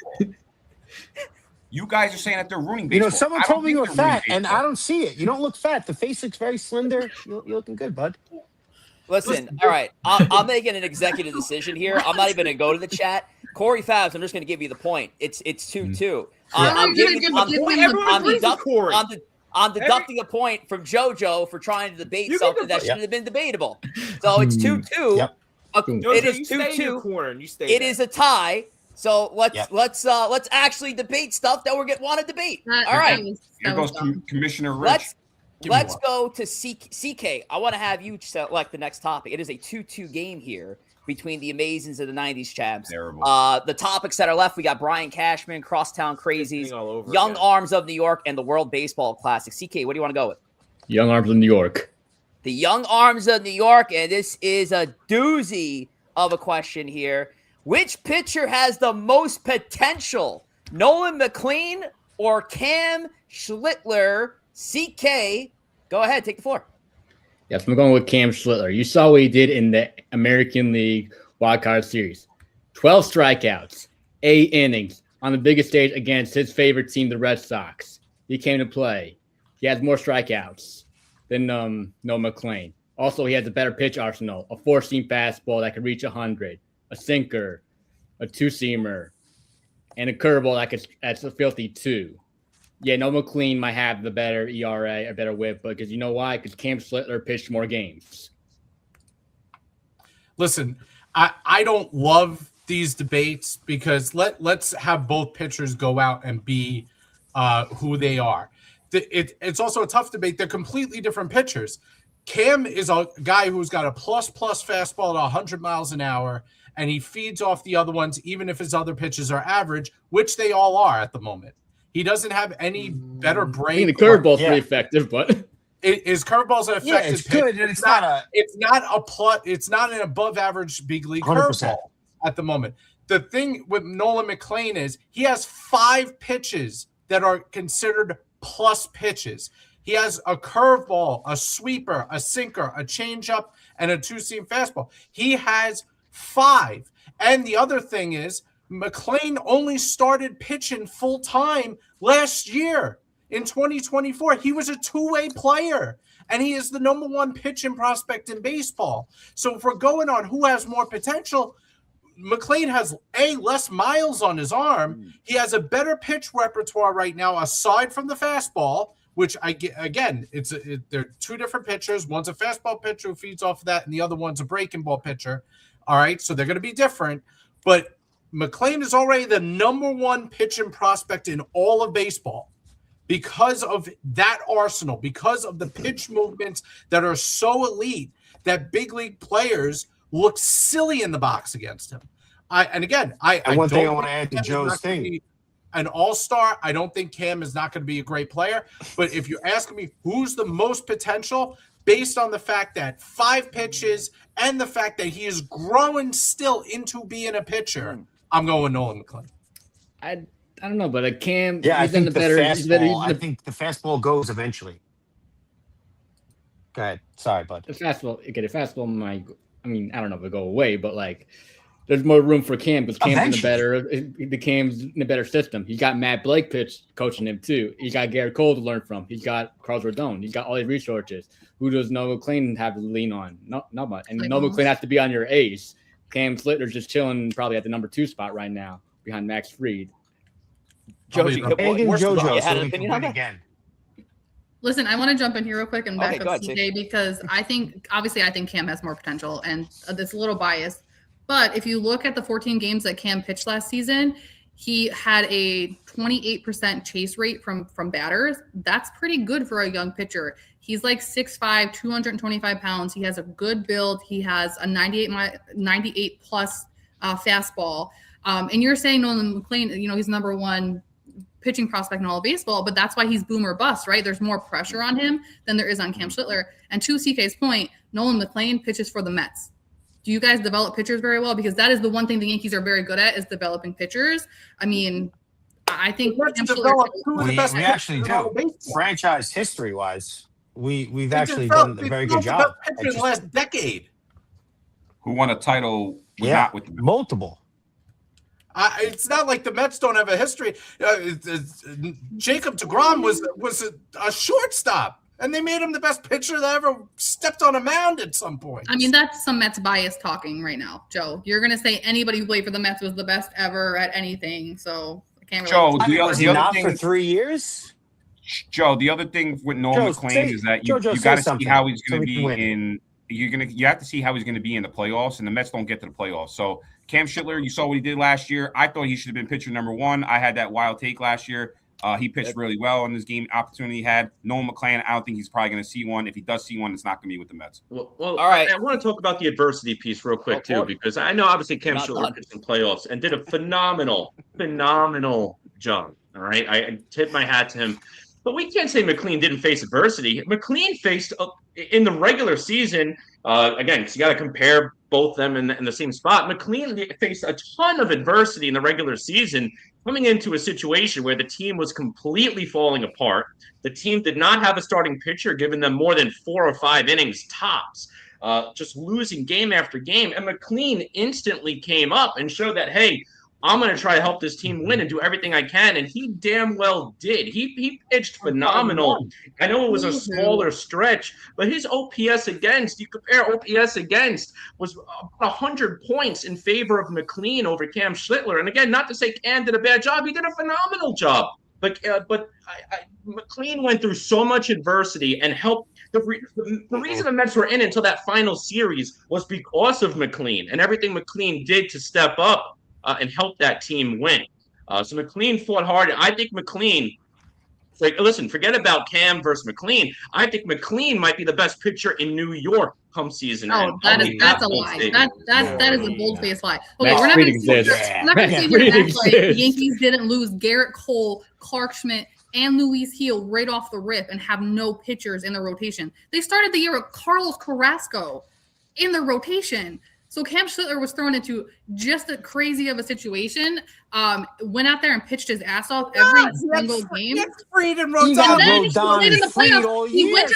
You guys are saying that they're ruining baseball. Someone told me you were fat, and I don't see it. You don't look fat. The face looks very slender. You're looking good, bud. Listen, all right. I'm making an executive decision here. I'm not even going to go to the chat. Corey Favs, I'm just going to give you the point. It's 2-2. I'm deducting a point from JoJo for trying to debate something that shouldn't have been debatable. So it's 2-2. Yep. It is 2-2. It is a tie. So let's actually debate stuff that we want to debate. All right. Here goes Commissioner Rich. Let's go to CK. I want to have you select the next topic. It is a 2-2 game here between the Amazings and the 90s champs. Terrible. The topics that are left, we got Brian Cashman, Crosstown Crazies, Young Arms of New York, and the World Baseball Classic. CK, what do you want to go with? Young Arms of New York. The Young Arms of New York, and this is a doozy of a question here. Which pitcher has the most potential? Nolan McLean or Cam Schlittler? CK, go ahead, take the floor. Yes, I'm going with Cam Schlittler. You saw what he did in the American League Wildcard Series. 12 strikeouts, 8 innings on the biggest stage against his favorite team, the Red Sox. He came to play. He has more strikeouts than Nolan McLean. Also, he has a better pitch arsenal, a 4-seam fastball that could reach 100, a sinker, a 2-seamer, and a curveball that's a filthy 2. Yeah, no McLean might have the better ERA, a better whip, but because you know why? Because Cam Schlittler pitched more games. Listen, I don't love these debates because let's have both pitchers go out and be who they are. It's also a tough debate. They're completely different pitchers. Cam is a guy who's got a plus fastball at 100 miles an hour, and he feeds off the other ones, even if his other pitches are average, which they all are at the moment. He doesn't have any better break. I mean, the curveball's pretty effective, but his curveball's an effective. Yeah, it's good. And it's not an above average big league 100%. Curveball at the moment. The thing with Nolan McLean is he has 5 pitches that are considered plus pitches. He has a curveball, a sweeper, a sinker, a changeup, and a 2-seam fastball. He has 5. And the other thing is, McLean only started pitching full-time last year in 2024. He was a 2-way player, and he is the number 1 pitching prospect in baseball. So if we're going on who has more potential, McLean has, less miles on his arm. He has a better pitch repertoire right now, aside from the fastball, which they're 2 different pitchers. One's a fastball pitcher who feeds off of that, and the other one's a breaking ball pitcher. All right, so they're going to be different, but McLean is already the number 1 pitching prospect in all of baseball because of that arsenal, because of the pitch movements that are so elite that big league players look silly in the box against him. One thing I want to add to Joe's thing. An all-star, I don't think Cam is not going to be a great player. But if you're asking me who's the most potential, based on the fact that 5 pitches and the fact that he is growing still into being a pitcher, I'm going Nolan McLean. I don't know, but Cam. Yeah, I think the fastball. I think the fastball goes eventually. Go ahead. Sorry, bud. The fastball might. I mean, I don't know if it'll go away, but there's more room for Cam because Cam's in a better system. He's got Matt Blake coaching him too. He's got Garrett Cole to learn from. He's got Carlos Rodon. He's got all these resources. Who does Nolan McLean have to lean on? Not much. And Nolan McLean has to be on your ace. Cam Schlittler's just chilling probably at the number 2 spot right now behind Max Fried. JoJo, had an opinion on that? Again. Listen, I want to jump in here real quick and back up CJ because I think Cam has more potential, and it's a little biased. But if you look at the 14 games that Cam pitched last season, he had a 28% chase rate from batters. That's pretty good for a young pitcher. He's like 6'5", 225 pounds. He has a good build. He has a 98 plus fastball. And you're saying Nolan McLean, he's number 1 pitching prospect in all of baseball, but that's why he's boom or bust, right? There's more pressure on him than there is on Cam Schlittler. And to CK's point, Nolan McLean pitches for the Mets. Do you guys develop pitchers very well? Because that is the one thing the Yankees are very good at is developing pitchers. I mean, I think we actually do. Franchise history-wise, we've actually done a very good job. In the last decade. Who won a title? Multiple. It's not like the Mets don't have a history. Jacob deGrom was a shortstop, and they made him the best pitcher that ever stepped on a mound at some point. I mean, that's some Mets bias talking right now, Joe. You're going to say anybody who played for the Mets was the best ever at anything, so I can't really. Joe, Was he not for 3 years? Joe, the other thing with Noel McLean is that you got to see how he's going to be in. You have to see how he's going to be in the playoffs, and the Mets don't get to the playoffs. So Cam Schittler, you saw what he did last year. I thought he should have been pitcher number one. I had that wild take last year. He pitched really well in this game opportunity he had. Noel McLean, I don't think he's probably going to see one. If he does see one, it's not going to be with the Mets. Well, all right. I want to talk about the adversity piece real quick, too, because I know obviously Cam Schittler pitched in playoffs and did a phenomenal job. All right. I tip my hat to him. But we can't say McLean didn't face adversity. McLean faced in the regular season, again, because you got to compare both them in the same spot. McLean faced a ton of adversity in the regular season, coming into a situation where the team was completely falling apart. The team did not have a starting pitcher, giving them more than 4 or 5 innings tops, just losing game after game. And McLean instantly came up and showed that, hey, I'm going to try to help this team win and do everything I can. And he damn well did. He pitched phenomenal. I know it was a smaller stretch, but his OPS against, you compare OPS against, was 100 points in favor of McLean over Cam Schittler. And again, not to say Cam did a bad job. He did a phenomenal job. But McLean went through so much adversity and helped. The reason the Mets were in until that final series was because of McLean and everything McLean did to step up and help that team win. So McLean fought hard. I think McLean, listen, forget about Cam versus McLean. I think McLean might be the best pitcher in New York come season. Oh, that's a lie. That is a bold-faced lie. Okay, we're not going to sit here and act like the Yankees didn't lose Garrett Cole, Clark Schmidt, and Luis Gil right off the rip and have no pitchers in the rotation. They started the year with Carlos Carrasco in the rotation. So Cam Schittler was thrown into just as crazy of a situation. Went out there and pitched his ass off every single game. He went to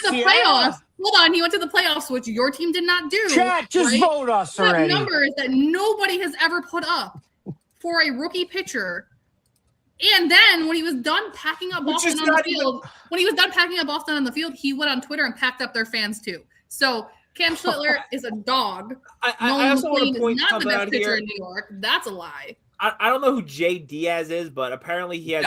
the playoffs. Hold on, he went to the playoffs, which your team did not do. Chat, just vote us already. Numbers that nobody has ever put up for a rookie pitcher. And then when he was done packing up Boston on the field, he went on Twitter and packed up their fans too. So Cam Schittler is a dog. I also want to point not the best pitcher here. in New York. That's a lie. I don't know who Jay Diaz is, but apparently he has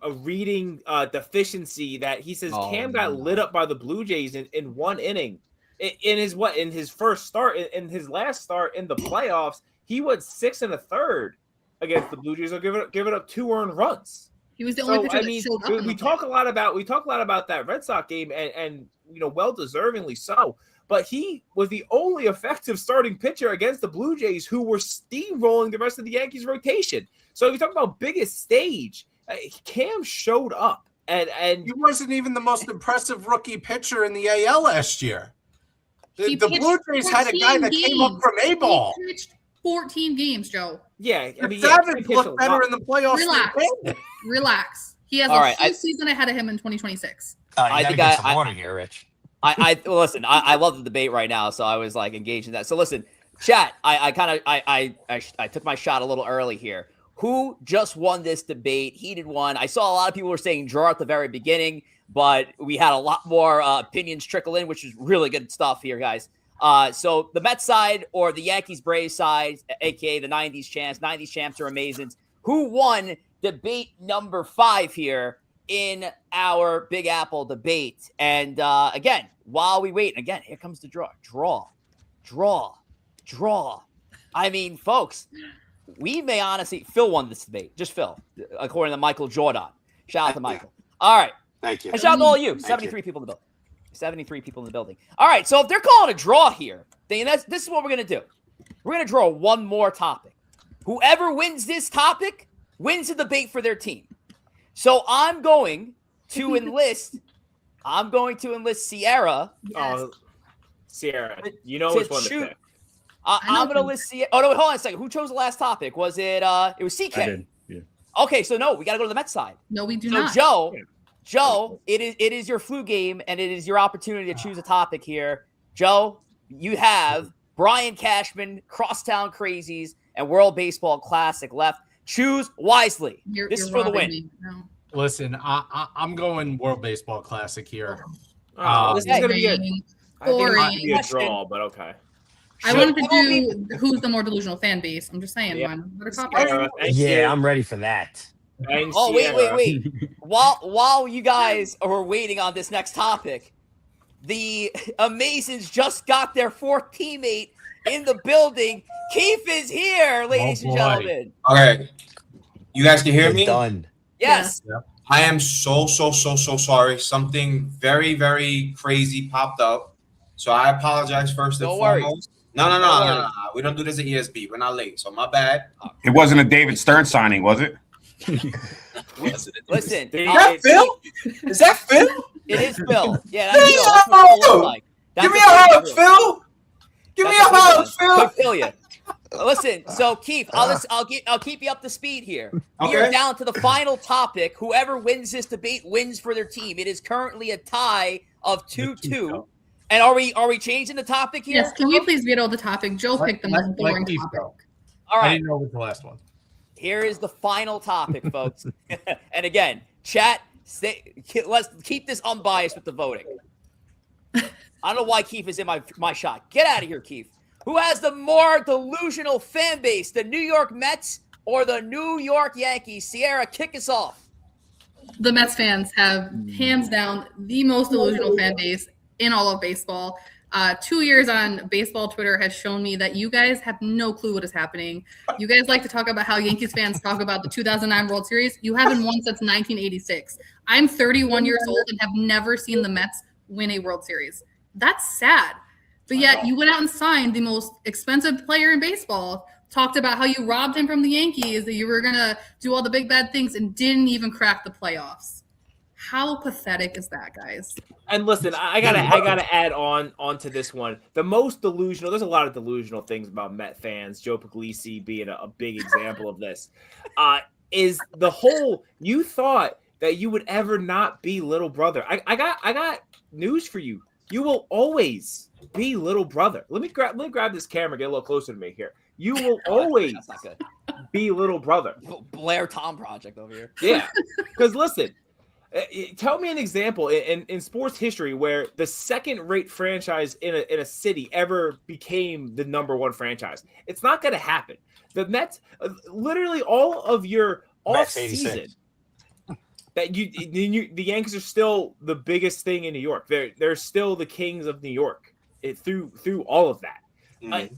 a reading deficiency that he says Cam got lit up by the Blue Jays in one inning. In his first start, in his last start in the playoffs, he went 6 1/3 against the Blue Jays. So give it up 2 earned runs. He was the only pitcher that showed up. We talk a lot about that Red Sox game, and well deservingly so. But he was the only effective starting pitcher against the Blue Jays, who were steamrolling the rest of the Yankees rotation. So if you talk about biggest stage, Cam showed up, and he wasn't even the most impressive rookie pitcher in the AL last year. The Blue Jays had a guy that came up from A-ball. He pitched 14 games, Joe. Yeah, Savage looked better in the playoffs. Relax. He has a full season ahead of him in 2026. I think I some water here, Rich. Listen. I love the debate right now, so I was like engaged in that. So listen, chat. I took my shot a little early here. Who just won this debate? Heated one. I saw a lot of people were saying draw at the very beginning, but we had a lot more opinions trickle in, which is really good stuff here, guys. So the Mets side or the Yankees Braves side, aka the 90s champs. 90s champs are amazing. Who won debate number 5 here in our Big Apple debate? And again, while we wait, again, here comes the draw. I mean, folks, we may honestly, Phil won this debate, just Phil, according to Michael Jordan. Shout out to Michael. All right. Thank you. And shout out to all you. 73 people in the building. 73 people in the building. All right. So if they're calling a draw here, then this is what we're going to do. We're going to draw one more topic. Whoever wins this topic wins the debate for their team. So I'm going to enlist Ciarra. Oh, Ciarra. You know which one to pick. I'm going to list Ciarra. Oh, no, wait, hold on a second. Who chose the last topic? Was it it was CK? I did, yeah. Okay, so no, we got to go to the Mets side. No, we do not. Joe, it is your flu game, and it is your opportunity to choose a topic here. Joe, you have Brian Cashman, Crosstown Crazies, and World Baseball Classic left. Choose wisely. You're This is for the robbing win. me. No. Listen, I'm going World Baseball Classic here. This is going to be a, I think it's going to be a Boring. draw, but okay. I wanted to do who's the more delusional fan base. I'm just saying, man. Yeah, I'm ready for that. Oh, wait. While you guys are waiting on this next topic, the Amazons just got their fourth teammate in the building. KEEF is here, ladies and gentlemen. Okay. You guys can hear me? Done. Yes. Yeah. I am so sorry. Something very, very crazy popped up. So I apologize first and foremost. No. We don't do this at ESB. We're not late. So my bad. It wasn't a David Stern signing, was it? Listen. Is that Phil? Is that Phil? It is Phil. Yeah, that's Phil. That's what it looks like. Give me a hug, Phil. Give me a hug, Phil. Could kill you. Listen, so KEEF, I'll keep you up to speed here. We are down to the final topic. Whoever wins this debate wins for their team. It is currently a tie of 2-2. And are we changing the topic here? Yes, can we please veto the topic? Joe picked the most boring topic. All right. I didn't know what the last one. Here is the final topic, folks. And again, chat, let's keep this unbiased with the voting. I don't know why KEEF is in my shot. Get out of here, KEEF. Who has the more delusional fan base, the New York Mets or the New York Yankees? Ciarra, kick us off. The Mets fans have hands down the most delusional fan base in all of baseball. 2 years on baseball Twitter has shown me that you guys have no clue what is happening. You guys like to talk about how Yankees fans talk about the 2009 World Series. You haven't won since 1986. I'm 31 years old and have never seen the Mets win a World Series. That's sad. But yet you went out and signed the most expensive player in baseball, talked about how you robbed him from the Yankees, that you were going to do all the big bad things and didn't even crack the playoffs. How pathetic is that, guys? And listen, I gotta add on to this one. The most delusional. There's a lot of delusional things about Met fans. Joe Pugliese being a big example of this. Is the whole you thought that you would ever not be little brother. I got news for you. You will always be little brother. Let me grab this camera, get a little closer to me here. You will always be little brother. Blair Tom project over here. Yeah, because listen. Tell me an example in sports history where the second-rate franchise in a city ever became the number one franchise. It's not going to happen. The Mets, literally all of your off-season, that the Yankees are still the biggest thing in New York. They're still the kings of New York through all of that. Mm-hmm.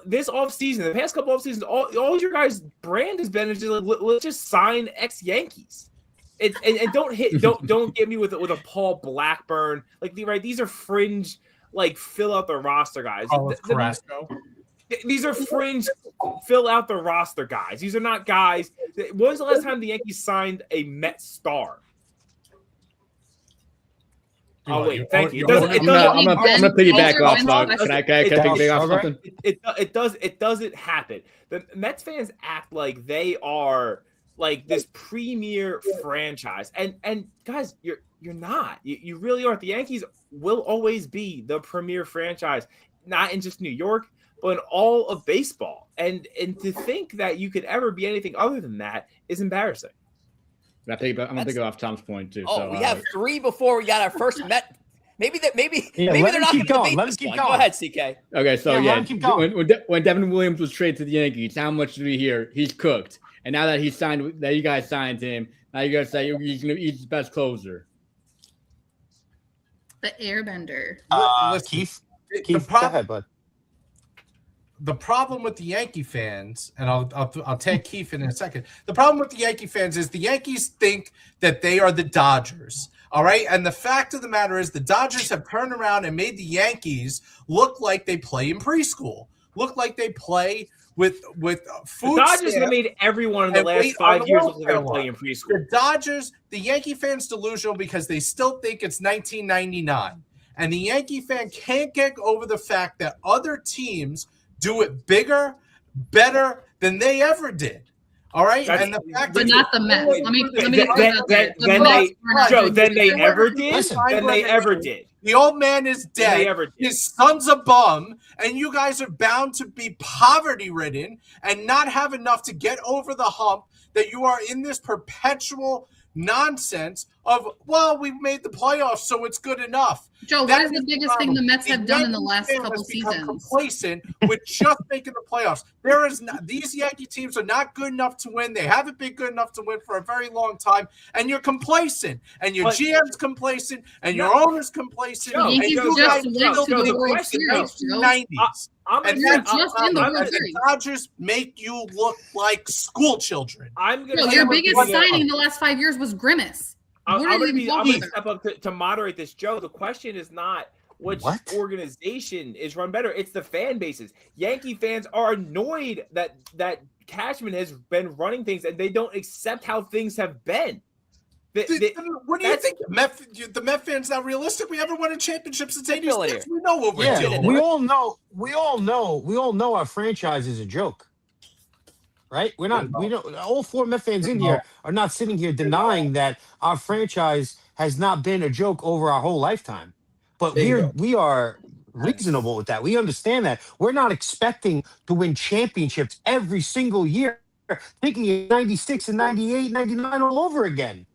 This offseason, the past couple offseasons, all your guys' brand has been just let's just sign ex-Yankees. And don't get me with a Paul Blackburn. These are fringe, fill out the roster guys. These are fringe, fill out the roster guys. These are not guys. When was the last time the Yankees signed a Met star? Oh wait, thank you. I'm gonna piggyback off. Can I piggyback off something? It doesn't happen. The Mets fans act like they are this premier franchise, and guys, you're not. You really aren't. The Yankees will always be the premier franchise, not in just New York, but in all of baseball. And to think that you could ever be anything other than that is embarrassing. I'm gonna pick it off Tom's point too. Oh, we have three before we got our first Met. Maybe they're not going to debate this one. Go ahead, CK. Okay, so when Devin Williams was traded to the Yankees, how much did we hear? He's cooked. And now that you guys signed him, now you guys say he's the best closer. The Airbender. KEEF, go ahead, bud. The problem with the Yankee fans, and I'll take KEEF in a second. The problem with the Yankee fans is the Yankees think that they are the Dodgers. All right. And the fact of the matter is the Dodgers have turned around and made the Yankees look like they play in preschool, look like they play with food. The Dodgers have made everyone in the last 5 years look like they're playing preschool. The Yankee fans delusional because they still think it's 1999. And the Yankee fan can't get over the fact that other teams do it bigger, better than they ever did. All right, That's- and the fact But that not the Mets. Let me Then get they ever did. Listen. Then they ever did. the old man is Then they dead. ever did. His son's a bum, and you guys are bound to be poverty-ridden and not have enough to get over the hump that you are in this perpetual nonsense of, well, we've made the playoffs, so it's good enough. Joe, That what is the is biggest thing the Mets have done in the Yankee last fan couple has become seasons? complacent with just making the playoffs. There is not, these Yankee teams are not good enough to win. They haven't been good enough to win for a very long time, and you're complacent, and your GM's complacent, and your owner's complacent. Joe, and Yankees you just guys went built to the the World Yankees in Series, the Joe. 1990s. I'm And You're that's just in the World and Series. the Dodgers make you look like school children. I'm gonna. Joe, step your up biggest to the- signing in the last 5 years was Grimace. I'm What are gonna you be. I'm involved gonna with? step up to moderate this, Joe. The question is not which What? organization is run better. It's the fan bases. Yankee fans are annoyed that Cashman has been running things, and they don't accept how things have been. What do you think? The Met fans not realistic? We haven't won a championship since '86. We know what we're Yeah, dealing we with. all know. We all know our franchise is a joke, right? We're not. We don't. All four Met fans in here are not sitting here denying that our franchise has not been a joke over our whole lifetime. But we are reasonable with that. We understand that. We're not expecting to win championships every single year, thinking of 96 and 98, 99 all over again.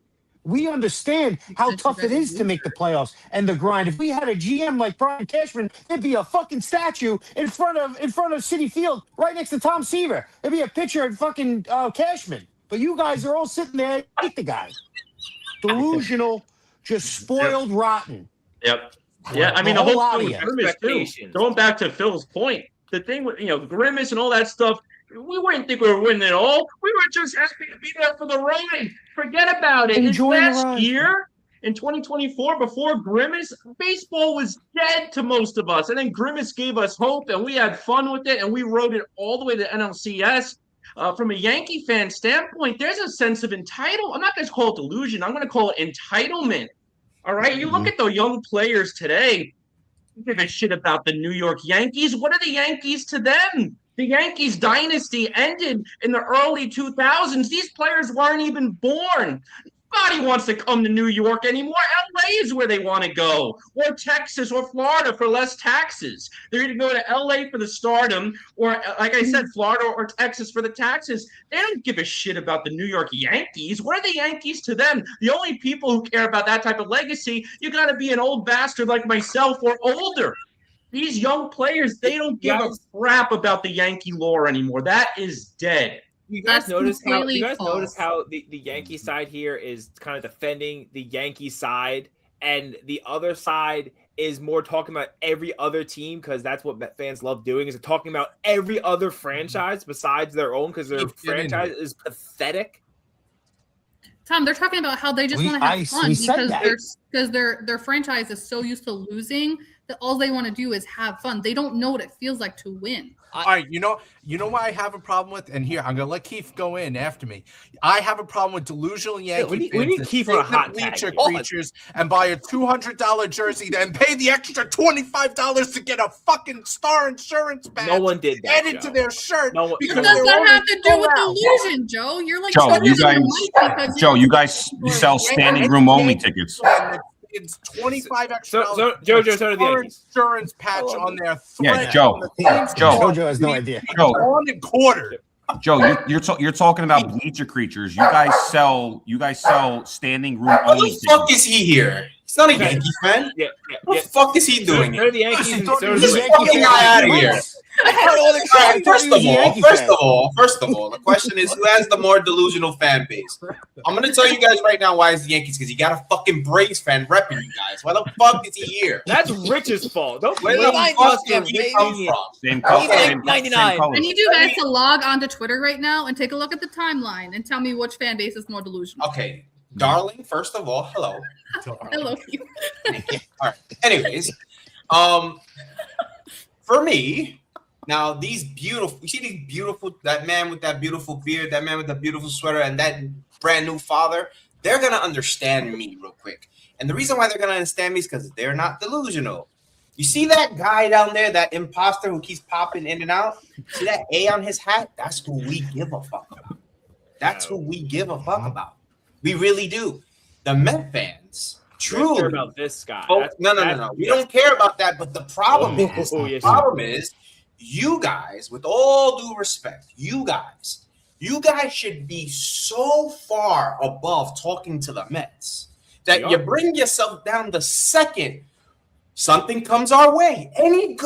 We understand how tough it is to make the playoffs and the grind. If we had a GM like Brian Cashman, there'd be a fucking statue in front of Citi Field right next to Tom Seaver. There'd be a picture of fucking Cashman. But you guys are all sitting there, hate the guy. Delusional, just spoiled rotten. Yep. Yeah, I mean, the whole thing with Grimace, too. Expectations. Going back to Phil's point, the thing with, Grimace and all that stuff, we wouldn't think we were winning it all. We were just happy to be there for the ride. Forget about it. Enjoy the Last ride. year, in 2024, before Grimace, baseball was dead to most of us. And then Grimace gave us hope, and we had fun with it, and we rode it all the way to NLCS. From a Yankee fan standpoint, there's a sense of entitlement. I'm not going to call it delusion. I'm going to call it entitlement. All right? You look at the young players today, give a shit about the New York Yankees. What are the Yankees to them? The Yankees dynasty ended in the early 2000s. These players weren't even born. Nobody wants to come to New York anymore. LA is where they want to go, or Texas or Florida for less taxes. They're either going to LA for the stardom, or like I said, Florida or Texas for the taxes. They don't give a shit about the New York Yankees. What are the Yankees to them? The only people who care about that type of legacy, you got to be an old bastard like myself or older. These young players, they don't give a crap about the Yankee lore anymore. That is dead. You guys That's notice how completely false. the Yankee side here is kind of defending the Yankee side, and the other side is more talking about every other team, because that's what Met fans love doing, is talking about every other franchise besides their own, because their franchise is pathetic. Tom, they're talking about how they just want to have fun because their franchise is so used to losing that all they want to do is have fun. They don't know what it feels like to win. All right, you know what I have a problem with, and here I'm gonna let Keith go in after me. I have a problem with delusional Yankee we need fans Keith that on a take the hot bleacher tag. creatures and buy a $200 jersey and pay the extra $25 to get a fucking Star Insurance badge. No one did that, added Joe. to their shirt. No one- What does that have to do with delusion, Joe? You're like you guys sell standing room only tickets. It's 25 extra. So JoJo, so do the Yankees. Insurance patch on their Yeah, thread. Joe. JoJo has no idea. Joe. 1.25. Joe, you're talking about bleacher creatures. You guys sell standing room What only the fuck tickets. is he here? He's not a Yankee fan. What the fuck is he doing So here? are the Yankees. and so are Get the this fucking guy out of here. First of all, the question is, who has the more delusional fan base? I'm gonna tell you guys right now why it's the Yankees, because you got a fucking Braves fan repping you guys. Why the fuck is he here? That's Rich's fault. Don't Where blame the us. fuck did he come from? Same color, same 99. colors. I need you guys to log onto Twitter right now and take a look at the timeline and tell me which fan base is more delusional. Okay, darling. First of all, hello. I love you. All right. Anyways, for me, now these beautiful, you see these beautiful, that man with that beautiful beard, that man with that beautiful sweater, and that brand new father, they're gonna understand me real quick. And the reason why they're gonna understand me is because they're not delusional. You see that guy down there, that imposter who keeps popping in and out? See that A on his hat? That's who we give a fuck about. That's who we give a fuck about. We really do. The Met fans truly care about this guy. Oh, no. We don't care about that. But the problem is, you guys, with all due respect, you guys should be so far above talking to the Mets that you bring yourself down the second something comes our way. Anything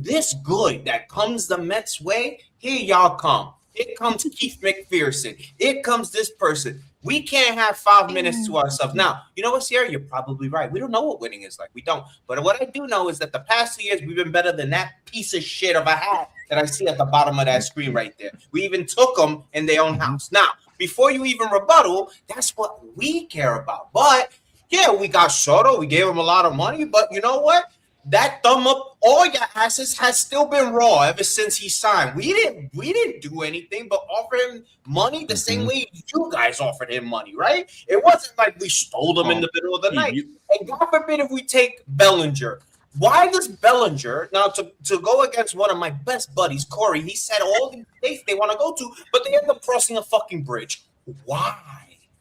this good that comes the Mets way, here y'all come. It comes Keith McPherson. It comes this person. We can't have 5 minutes to ourselves. Now, you know what, Ciarra? You're probably right. We don't know what winning is like. We don't. But what I do know is that the past 2 years, we've been better than that piece of shit of a hat that I see at the bottom of that screen right there. We even took them in their own house. Now, before you even rebuttal, that's what we care about. But, yeah, we got Soto. We gave him a lot of money. But you know what? That thumb up all your asses has still been raw ever since he signed. We didn't do anything but offer him money the same way you guys offered him money, right? It wasn't like we stole them in the middle of the night. And God forbid if we take Bellinger. Why does Bellinger, now to go against one of my best buddies, Corey, he said all these states they want to go to, but they end up crossing a fucking bridge. Why?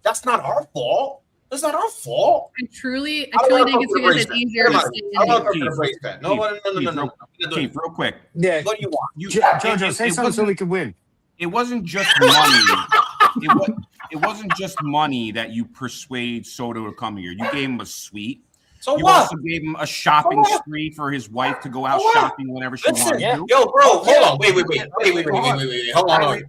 That's not our fault. It's not our fault. I truly think it's because it's easier to stay in. No, Keith, real quick. Yeah. What do you want? JoJo, say something so we can win. It wasn't just money. It wasn't just money that you persuade Soto to come here. You gave him a suite. So you what? also gave him a shopping spree for his wife to go out shopping whenever she wanted to. Yo, bro, hold on. Wait. Hold on. Wait.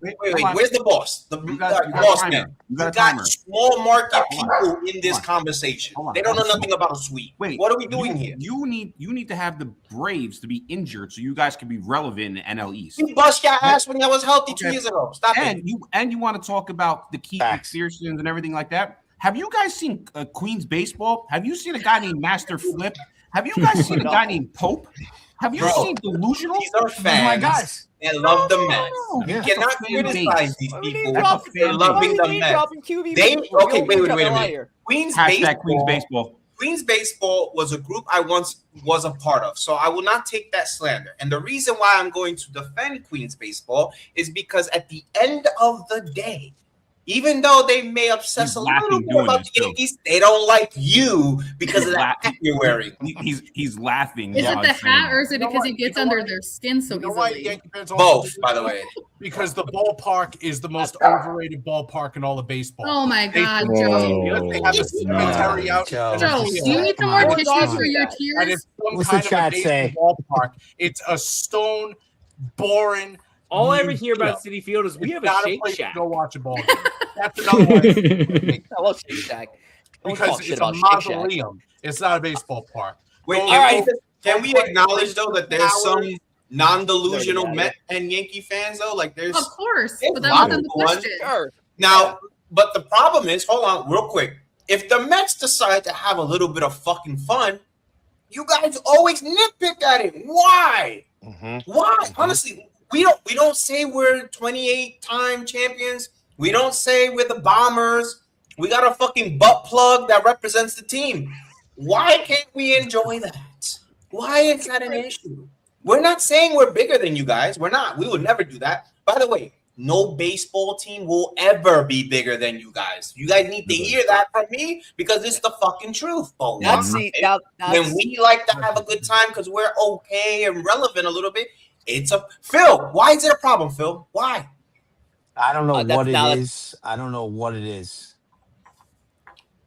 Where's the boss? The boss man. You got small market people in this conversation. They don't know nothing about a suite. Wait, what are we doing here? You need to have the Braves to be injured so you guys can be relevant in NL East. You bust your ass when I was healthy 2 years ago. Stop it. You want to talk about the Keith McPhersons and everything like that? Have you guys seen Queens baseball? Have you seen a guy named Master Flip? Have you guys seen a guy named Pope? Have you seen Delusional? These are fans. They love the Mets. You cannot criticize these people for loving the Mets. Wait. Queens baseball. Queens baseball was a group I once was a part of, so I will not take that slander. And the reason why I'm going to defend Queens baseball is because at the end of the day, even though they may obsess a little bit about the Yankees, they don't like you because of that hat you're wearing. He's laughing. Is it the hat or is it because it gets under their skin so easily? Both, by the way. Because the ballpark is the most overrated ballpark in all of baseball. Oh my God, Joe. They have a cemetery out. Joe, do you need some more tissues for your tears? And it's some What's kind the chat of a say? ballpark. It's a stone, boring. All I ever hear about City Field is we have a Shake Shack. Go watch a ball game. That's another one. I love Shake Shack. Because it's a mausoleum. It's not a baseball park. Wait, all right. Can we acknowledge though that there's some non-delusional Met and Yankee fans though? Like there's of course, but that wasn't the question. Sure. Now, but the problem is, hold on, real quick. If the Mets decide to have a little bit of fucking fun, you guys always nitpick at it. Why? Why? Honestly. We don't say we're 28-time champions. We don't say we're the Bombers. We got a fucking butt plug that represents the team. Why can't we enjoy that? Why is that an issue? We're not saying we're bigger than you guys. We're not. We would never do that. By the way, no baseball team will ever be bigger than you guys. You guys need to hear that from me because it's the fucking truth. But when we like to have a good time because we're okay and relevant a little bit, it's a Phil. Why is it a problem, Phil? Why? I don't know what it is. I don't know what it is.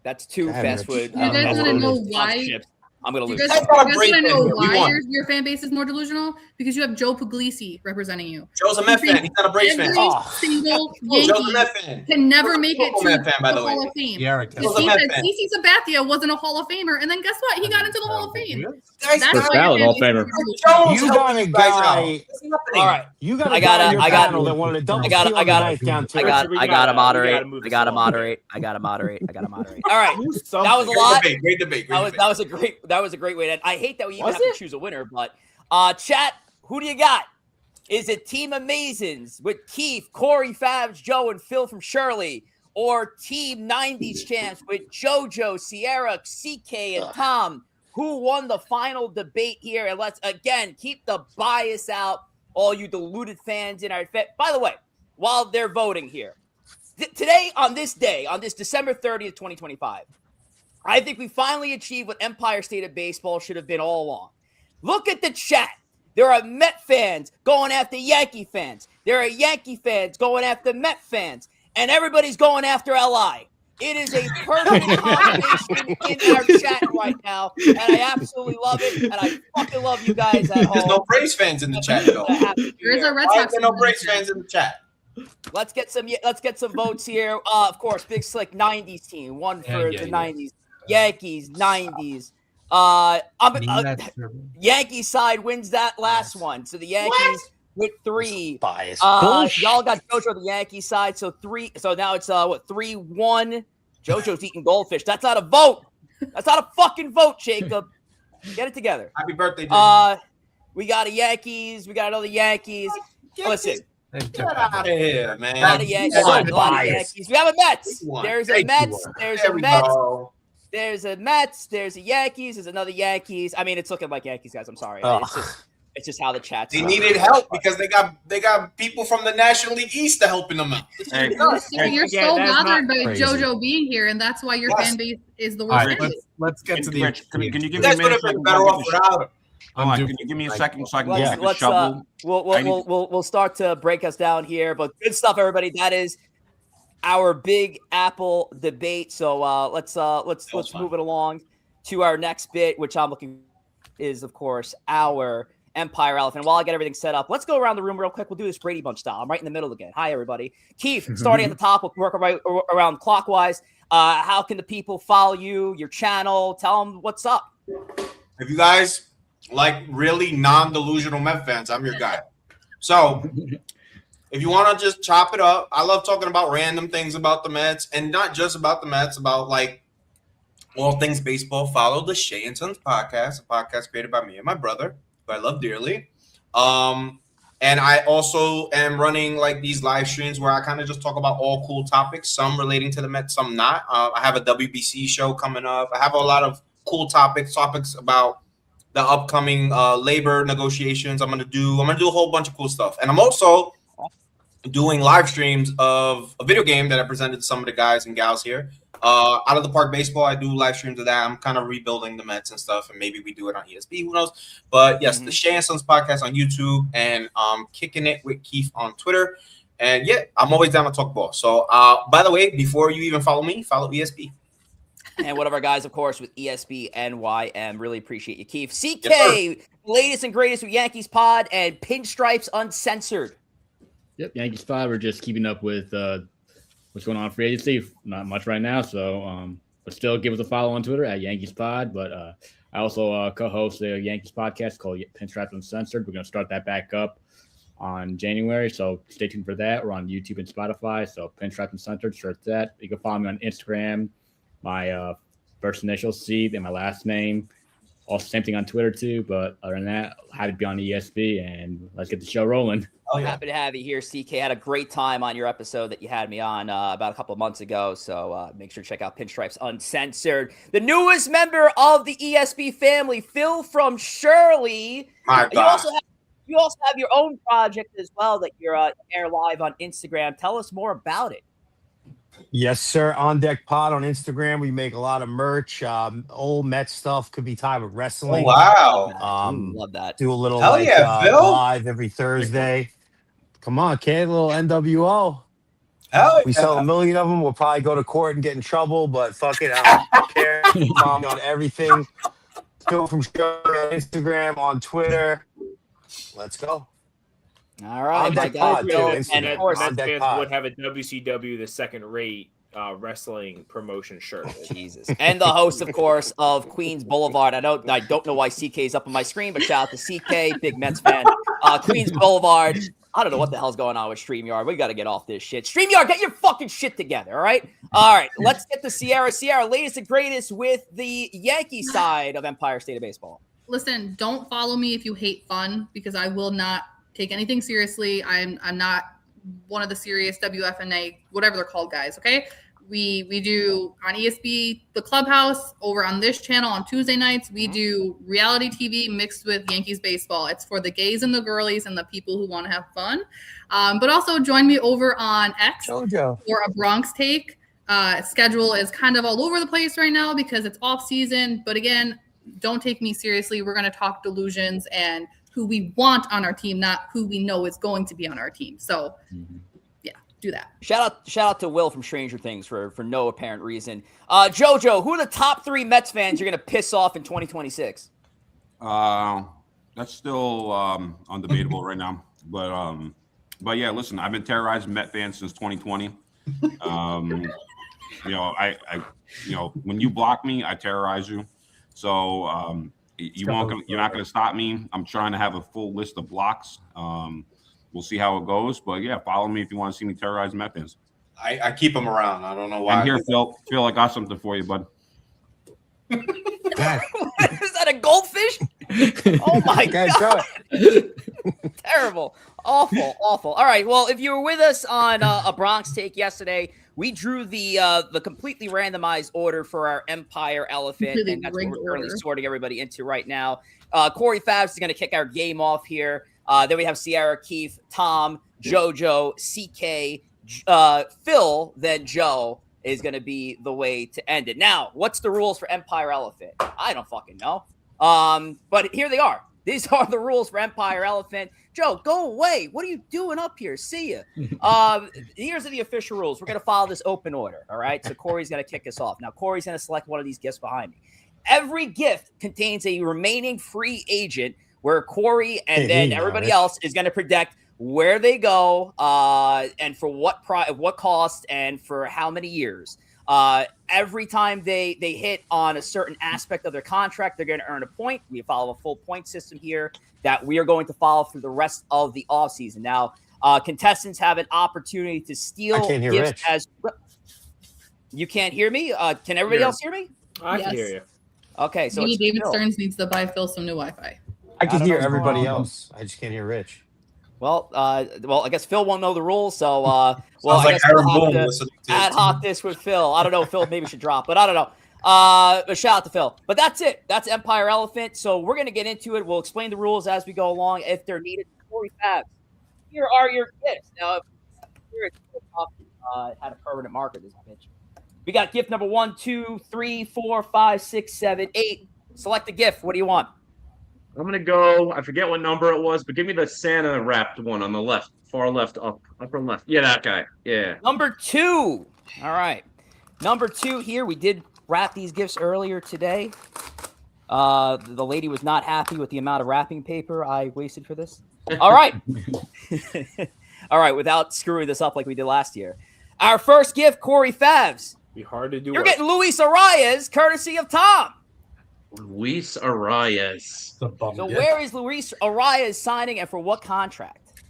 That's two fast food. You guys want to know why? I'm gonna lose. You guys want to know why your fan base is more delusional? Because you have Joe Pugliese representing you. Joe's a Met fan. He's not a Braves fan. Single Yankee can never make it to the Hall of Fame. CC Sabathia wasn't a Hall of Famer, and then guess what? He got into the Hall of Fame. That's valid Hall of Famer. You got a guy. All right, you got. I got to moderate. I gotta moderate. All right, that was a lot. Great debate. That was a great way. I hate that we even have to choose a winner, but chat, who do you got? Is it Team Amazins with Keith, Corey, Favs, Joe, and Phil from Shirley, or Team 90s Champs with JoJo, Ciarra, CK, and Tom? Who won the final debate here? And let's again keep the bias out, all you deluded fans in our fit. By the way, while they're voting here. Today, on this day, on this December 30th, 2025, I think we finally achieved what Empire State of Baseball should have been all along. Look at the chat. There are Met fans going after Yankee fans. There are Yankee fans going after Met fans. And everybody's going after LI. It is a perfect combination in our chat right now. And I absolutely love it. And I fucking love you guys at home. There's no Braves fans in the chat, though. There's a Red Why Sox is there no Braves fans in the chat? Let's get some votes here. Of course, Big Slick 90s team. One for the 90s. Yankees, 90s. Yankee side wins that last one. So the Yankees with 3. Bias. Y'all got JoJo the Yankee side. So 3. So now it's 3-1. JoJo's eating goldfish. That's not a vote. That's not a fucking vote, Jacob. Get it together. Happy birthday, Jacob. We got a Yankees. We got another Yankees. Listen. Get out of here, man. A lot of Yankees. We have a Mets. There's a Mets. There's a Mets. There's a Mets. There's a Yankees. There's another Yankees. I mean, it's looking like Yankees, guys. I'm sorry. It's just how the chat's. They needed help because they got people from the National League East to helping them out. You're so bothered by JoJo being here, and that's why your fan base is the worst. Right, let's get to the. Can you give me a That's minute? better off without him. Can you give me a second so I can get the shovel? We'll start to break us down here, but good stuff, everybody. That is our Big Apple debate. So let's move it along to our next bit, which I'm looking is of course our Empire Elephant. While I get everything set up, let's go around the room real quick. We'll do this Brady Bunch style. I'm right in the middle again. Hi, everybody. KEEF, starting at the top. We'll work right around clockwise. How can the people follow you, your channel? Tell them what's up. If you guys like really non-delusional Met fans, I'm your guy. So if you want to just chop it up, I love talking about random things about the Mets, and not just about the Mets, about like all things baseball. Follow the Shea and Sons podcast, a podcast created by me and my brother, who I love dearly. And I also am running like these live streams where I kind of just talk about all cool topics, some relating to the Mets, some not. I have a WBC show coming up. I have a lot of cool topics about the upcoming labor negotiations. I'm gonna do a whole bunch of cool stuff, and I'm also doing live streams of a video game that I presented to some of the guys and gals here. Out of the Park Baseball, I do live streams of that. I'm kind of rebuilding the Mets and stuff, and maybe we do it on ESP. Who knows? But yes, the Shea and Sons podcast on YouTube, and Kicking It with KEEF on Twitter. And yeah, I'm always down to talk ball. So by the way, before you even follow me, follow ESP. And one of our guys, of course, with ESP NYM. Really appreciate you, KEEF. CK, latest and greatest with Yankees Pod and Pinstripes Uncensored. Yep, Yankees Pod. We're just keeping up with what's going on free agency. Not much right now, so but still give us a follow on Twitter at Yankees Pod. But I also co-host a Yankees podcast called Pinstripes Uncensored. We're going to start that back up on January, so stay tuned for that. We're on YouTube and Spotify, so Pinstripes Uncensored, search that. You can follow me on Instagram. My first initial C and my last name. Also, same thing on Twitter too. But other than that, happy to be on ESP, and let's get the show rolling. Oh, yeah. Happy to have you here, CK. Had a great time on your episode that you had me on about a couple of months ago. So make sure to check out Pinstripes Uncensored. The newest member of the ESP family, Phil from Shirley. My God. You also have your own project as well that you're air live on Instagram. Tell us more about it. Yes, sir. On Deck Pod on Instagram. We make a lot of merch. Old Met stuff, could be tied with wrestling. Oh, wow. Love that. Do a little Phil. live every Thursday. Come on, kid. A little NWO. We sell 1 million of them. We'll probably go to court and get in trouble, but fuck it. I don't care. Follow me on everything. Phil from Show on Instagram, on Twitter. Let's go. All right, my God, and of course, Mets fans would have a WCW the second-rate wrestling promotion shirt. Jesus, and the host, of course, of Queens Boulevard. I don't know why CK is up on my screen, but shout out to CK, big Mets fan. Queens Boulevard. I don't know what the hell's going on with StreamYard. We got to get off this shit. StreamYard, get your fucking shit together, all right? All right, let's get to Ciarra. Ciarra, latest and greatest with the Yankee side of Empire State of Baseball. Listen, don't follow me if you hate fun, because I will not take anything seriously. I'm not one of the serious WFNA, whatever they're called, guys, okay? We do on ESB, the Clubhouse, over on this channel on Tuesday nights. We do reality TV mixed with Yankees baseball. It's for the gays and the girlies and the people who want to have fun. But also join me over on X JoJo. for a Bronx take. Schedule is kind of all over the place right now because it's off season. But again, don't take me seriously. We're going to talk delusions and who we want on our team, not who we know is going to be on our team. So do that. Shout out to Will from Stranger Things for no apparent reason. JoJo, who are the top 3 Mets fans you're gonna piss off in 2026? That's still undebatable right now. But yeah, listen, I've been terrorizing Met fans since 2020. When you block me, I terrorize you. So you're not gonna stop me. I'm trying to have a full list of blocks. We'll see how it goes, but yeah, follow me if you want to see me terrorize Met fans. I keep them around. I don't know why. I'm here, Phil. Phil, I got something for you, bud. Is that a goldfish? Oh my God. Terrible. Awful. All right. Well, if you were with us on a Bronx take yesterday, we drew the completely randomized order for our Empire Elephant, and that's what we're currently sorting everybody into right now. Corey Favs is going to kick our game off here. Then we have Ciarra, KEEF, Tom, JoJo, CK, Phil, then Joe is going to be the way to end it. Now, what's the rules for Empire Elephant? I don't fucking know. But here they are. These are the rules for Empire Elephant. Joe, go away. What are you doing up here? See ya. Here's the official rules. We're going to follow this open order, all right? So Corey's going to kick us off. Now, Corey's going to select one of these gifts behind me. Every gift contains a remaining free agent where Corey and then everybody else is going to predict where they go and for what cost and for how many years. Every time they hit on a certain aspect of their contract, they're going to earn a point. We follow a full point system here that we are going to follow through the rest of the offseason. Now, contestants have an opportunity to steal gifts as well. You can't hear me? Can everybody else hear me? I can hear you. Okay, so maybe David Stearns needs to buy Phil some new Wi-Fi. I can hear everybody else. I just can't hear Rich. Well, I guess Phil won't know the rules, so I like guess we'll have to ad hoc this with Phil. I don't know. Phil maybe should drop, but I don't know. But shout out to Phil. But that's it. That's Empire Elephant. So we're gonna get into it. We'll explain the rules as we go along if they're needed. Corey Favs, here are your gifts. Now, here it's had a permanent marker. This bitch. We got gift number 1, 2, 3, 4, 5, 6, 7, 8. Select a gift. What do you want? I'm going to go, I forget what number it was, but give me the Santa wrapped one on the left, far left, upper left. Yeah, that guy. Yeah. Number 2. All right. Number 2 here. We did wrap these gifts earlier today. The lady was not happy with the amount of wrapping paper I wasted for this. All right. All right. Without screwing this up like we did last year. Our first gift, Corey Favs. Be hard to do. You're getting Luis Arias, courtesy of Tom. Luis Arias. So where is Luis Arias signing and for what contract?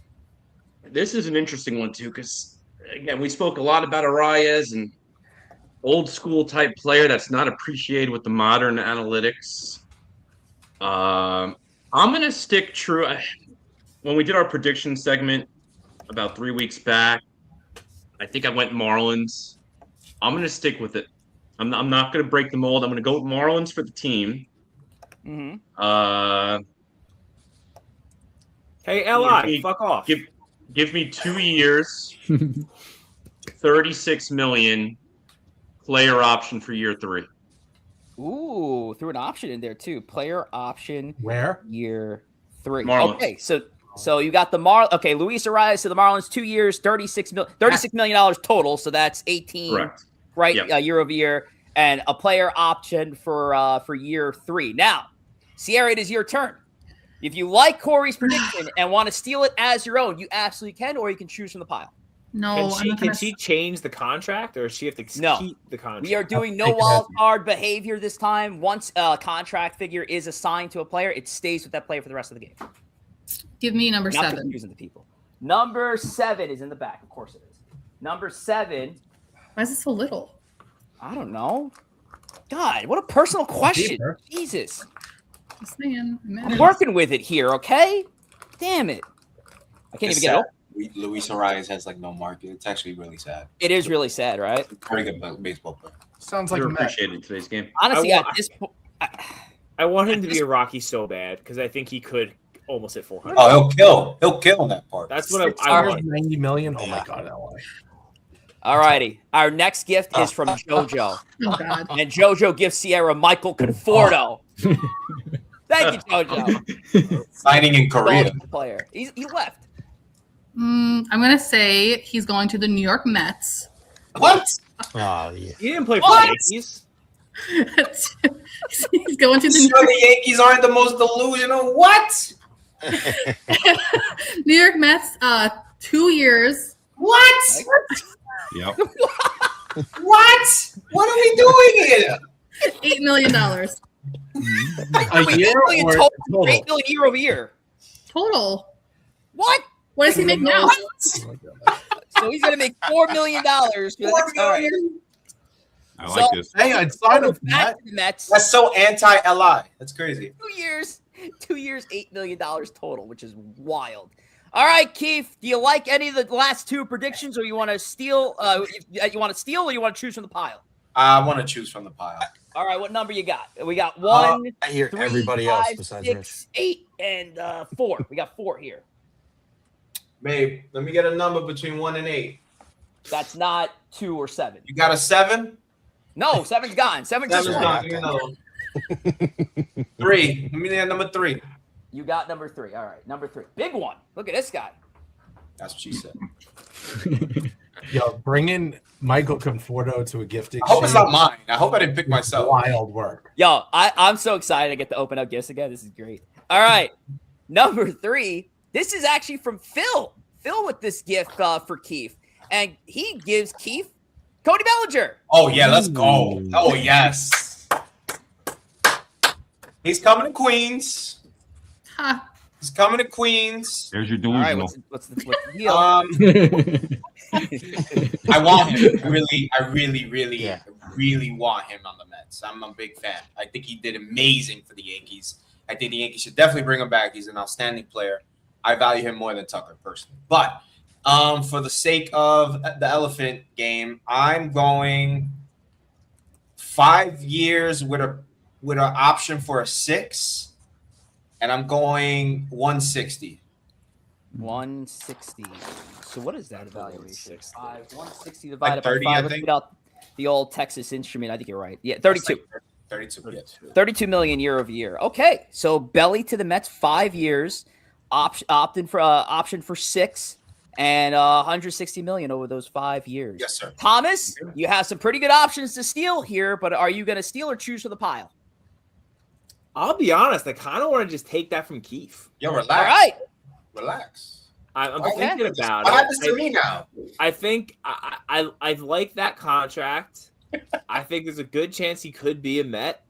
This is an interesting one too, because again, we spoke a lot about Arias and old school type player that's not appreciated with the modern analytics. I'm gonna stick true. When we did our prediction segment about 3 weeks back, I think I went Marlins. I'm gonna stick with it. I'm not going to break the mold. I'm going to go with Marlins for the team. Mm-hmm. Hey, Li, fuck off. Give me 2 years, $36 million, player option for year 3. Ooh, threw an option in there too. Player option. Where? Year 3. Marlins. Okay, so you got the Okay, Luis Arias to the Marlins, 2 years, $36 million total. So that's 18. Correct. Right, yep. Year over year, and a player option for year 3. Now, Ciarra, it is your turn. If you like Corey's prediction and want to steal it as your own, you absolutely can, or you can choose from the pile. No, can she change the contract, or does she have to keep the contract? We are doing no wild card behavior this time. Once a contract figure is assigned to a player, it stays with that player for the rest of the game. Give me number 7. Not confusing the people. Number 7 is in the back. Of course it is. Number 7. Why is it so little? I don't know. God, what a personal question. Jesus. Just saying. I'm working with it here, okay? Damn it. I can't even get it open. Luis Arias has like no market. It's actually really sad. It is really sad, right? Very good baseball player. Sounds like They're a Met. appreciated in today's game. Honestly, I at want- this point, I want him to be a Rocky so bad because I think he could almost hit 400. Oh, he'll kill. He'll kill in that part. That's what I want. 90 million. Oh my god, LA. all righty. Our next gift is from JoJo. Oh God. And JoJo gives Ciarra Michael Conforto. Thank you, JoJo. Signing in Korea. Player. He left. I'm gonna say he's going to the New York Mets. What? Oh yeah. He didn't play for What? the Yankees. He's going to the Sure, the Yankees aren't the most delusional. What? New York Mets. 2 years. What? Yep. What? What are we doing here? $8 million A Wait, year 8 million or total, total? 8 million year over year. total. What? What does he make now? So he's gonna make $4 million for the next time. I like this. Hey, I'd sign him for Back that. to the Mets. That's so anti-LI. That's crazy. 2 years, $8 million total, which is wild. All right, Keefe, do you like any of the last two predictions, or you want to steal? You want to steal, or you want to choose from the pile? I want to choose from the pile. All right, what number you got? We got 1, I hear 3, everybody else 5, besides 6, 8, and 4. We got 4 here. Babe, let me get a number between 1 and 8. That's not 2 or 7. You got a 7? No, 7's gone. 7's just 7's one. gone. Give me another one. 3. Let me get number 3. You got number 3. All right, number 3. Big one. Look at this guy. That's what she said. Yo, bringing Michael Conforto to a gift I hope it's exchange. not mine. I hope I didn't pick myself. Wild work. Yo, I'm so excited to get to open up gifts again. This is great. All right, number 3. This is actually from Phil. Phil with this gift for Keefe. And he gives Keefe Cody Bellinger. Oh, yeah, let's go. Oh, yes. He's coming to Queens. Huh. He's coming to Queens. There's your All right, delusional. what's the deal? I want him. I really want him on the Mets. I'm a big fan. I think he did amazing for the Yankees. I think the Yankees should definitely bring him back. He's an outstanding player. I value him more than Tucker personally. But for the sake of the elephant game, I'm going 5 years with an option for a 6, and I'm going 160. 160. So what is that evaluation? 160 Like divided 30, by 5. I Let's think. get out the old Texas instrument. I think you're right. Yeah, 32. 32. Yeah. 32 million year over year. Okay, so Belly to the Mets, 5 years, option for 6, and 160 million over those 5 years. Yes, sir. Thomas, you have some pretty good options to steal here, but are you going to steal or choose for the pile? I'll be honest. I kind of want to just take that from Keefe. Yo, relax. All right. Relax. I'm Okay. thinking about What it. happens to me now? I think I like that contract. I think there's a good chance he could be a Met.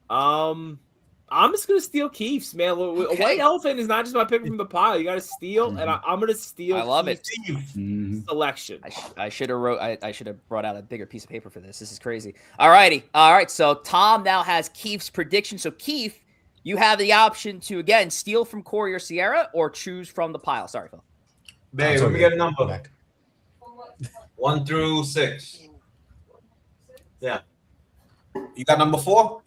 I'm just gonna steal Keefe's, man. A white elephant is not just about picking from the pile. You got to steal, and I'm gonna steal. I love it. Keefe's selection. I should have I should have brought out a bigger piece of paper for this. This is crazy. All righty. All right. So Tom now has Keefe's prediction. So Keefe, you have the option to again steal from Corey or Ciarra or choose from the pile. Sorry, Phil. Babe, let me get a number. 1 through 6. Yeah. You got number 4?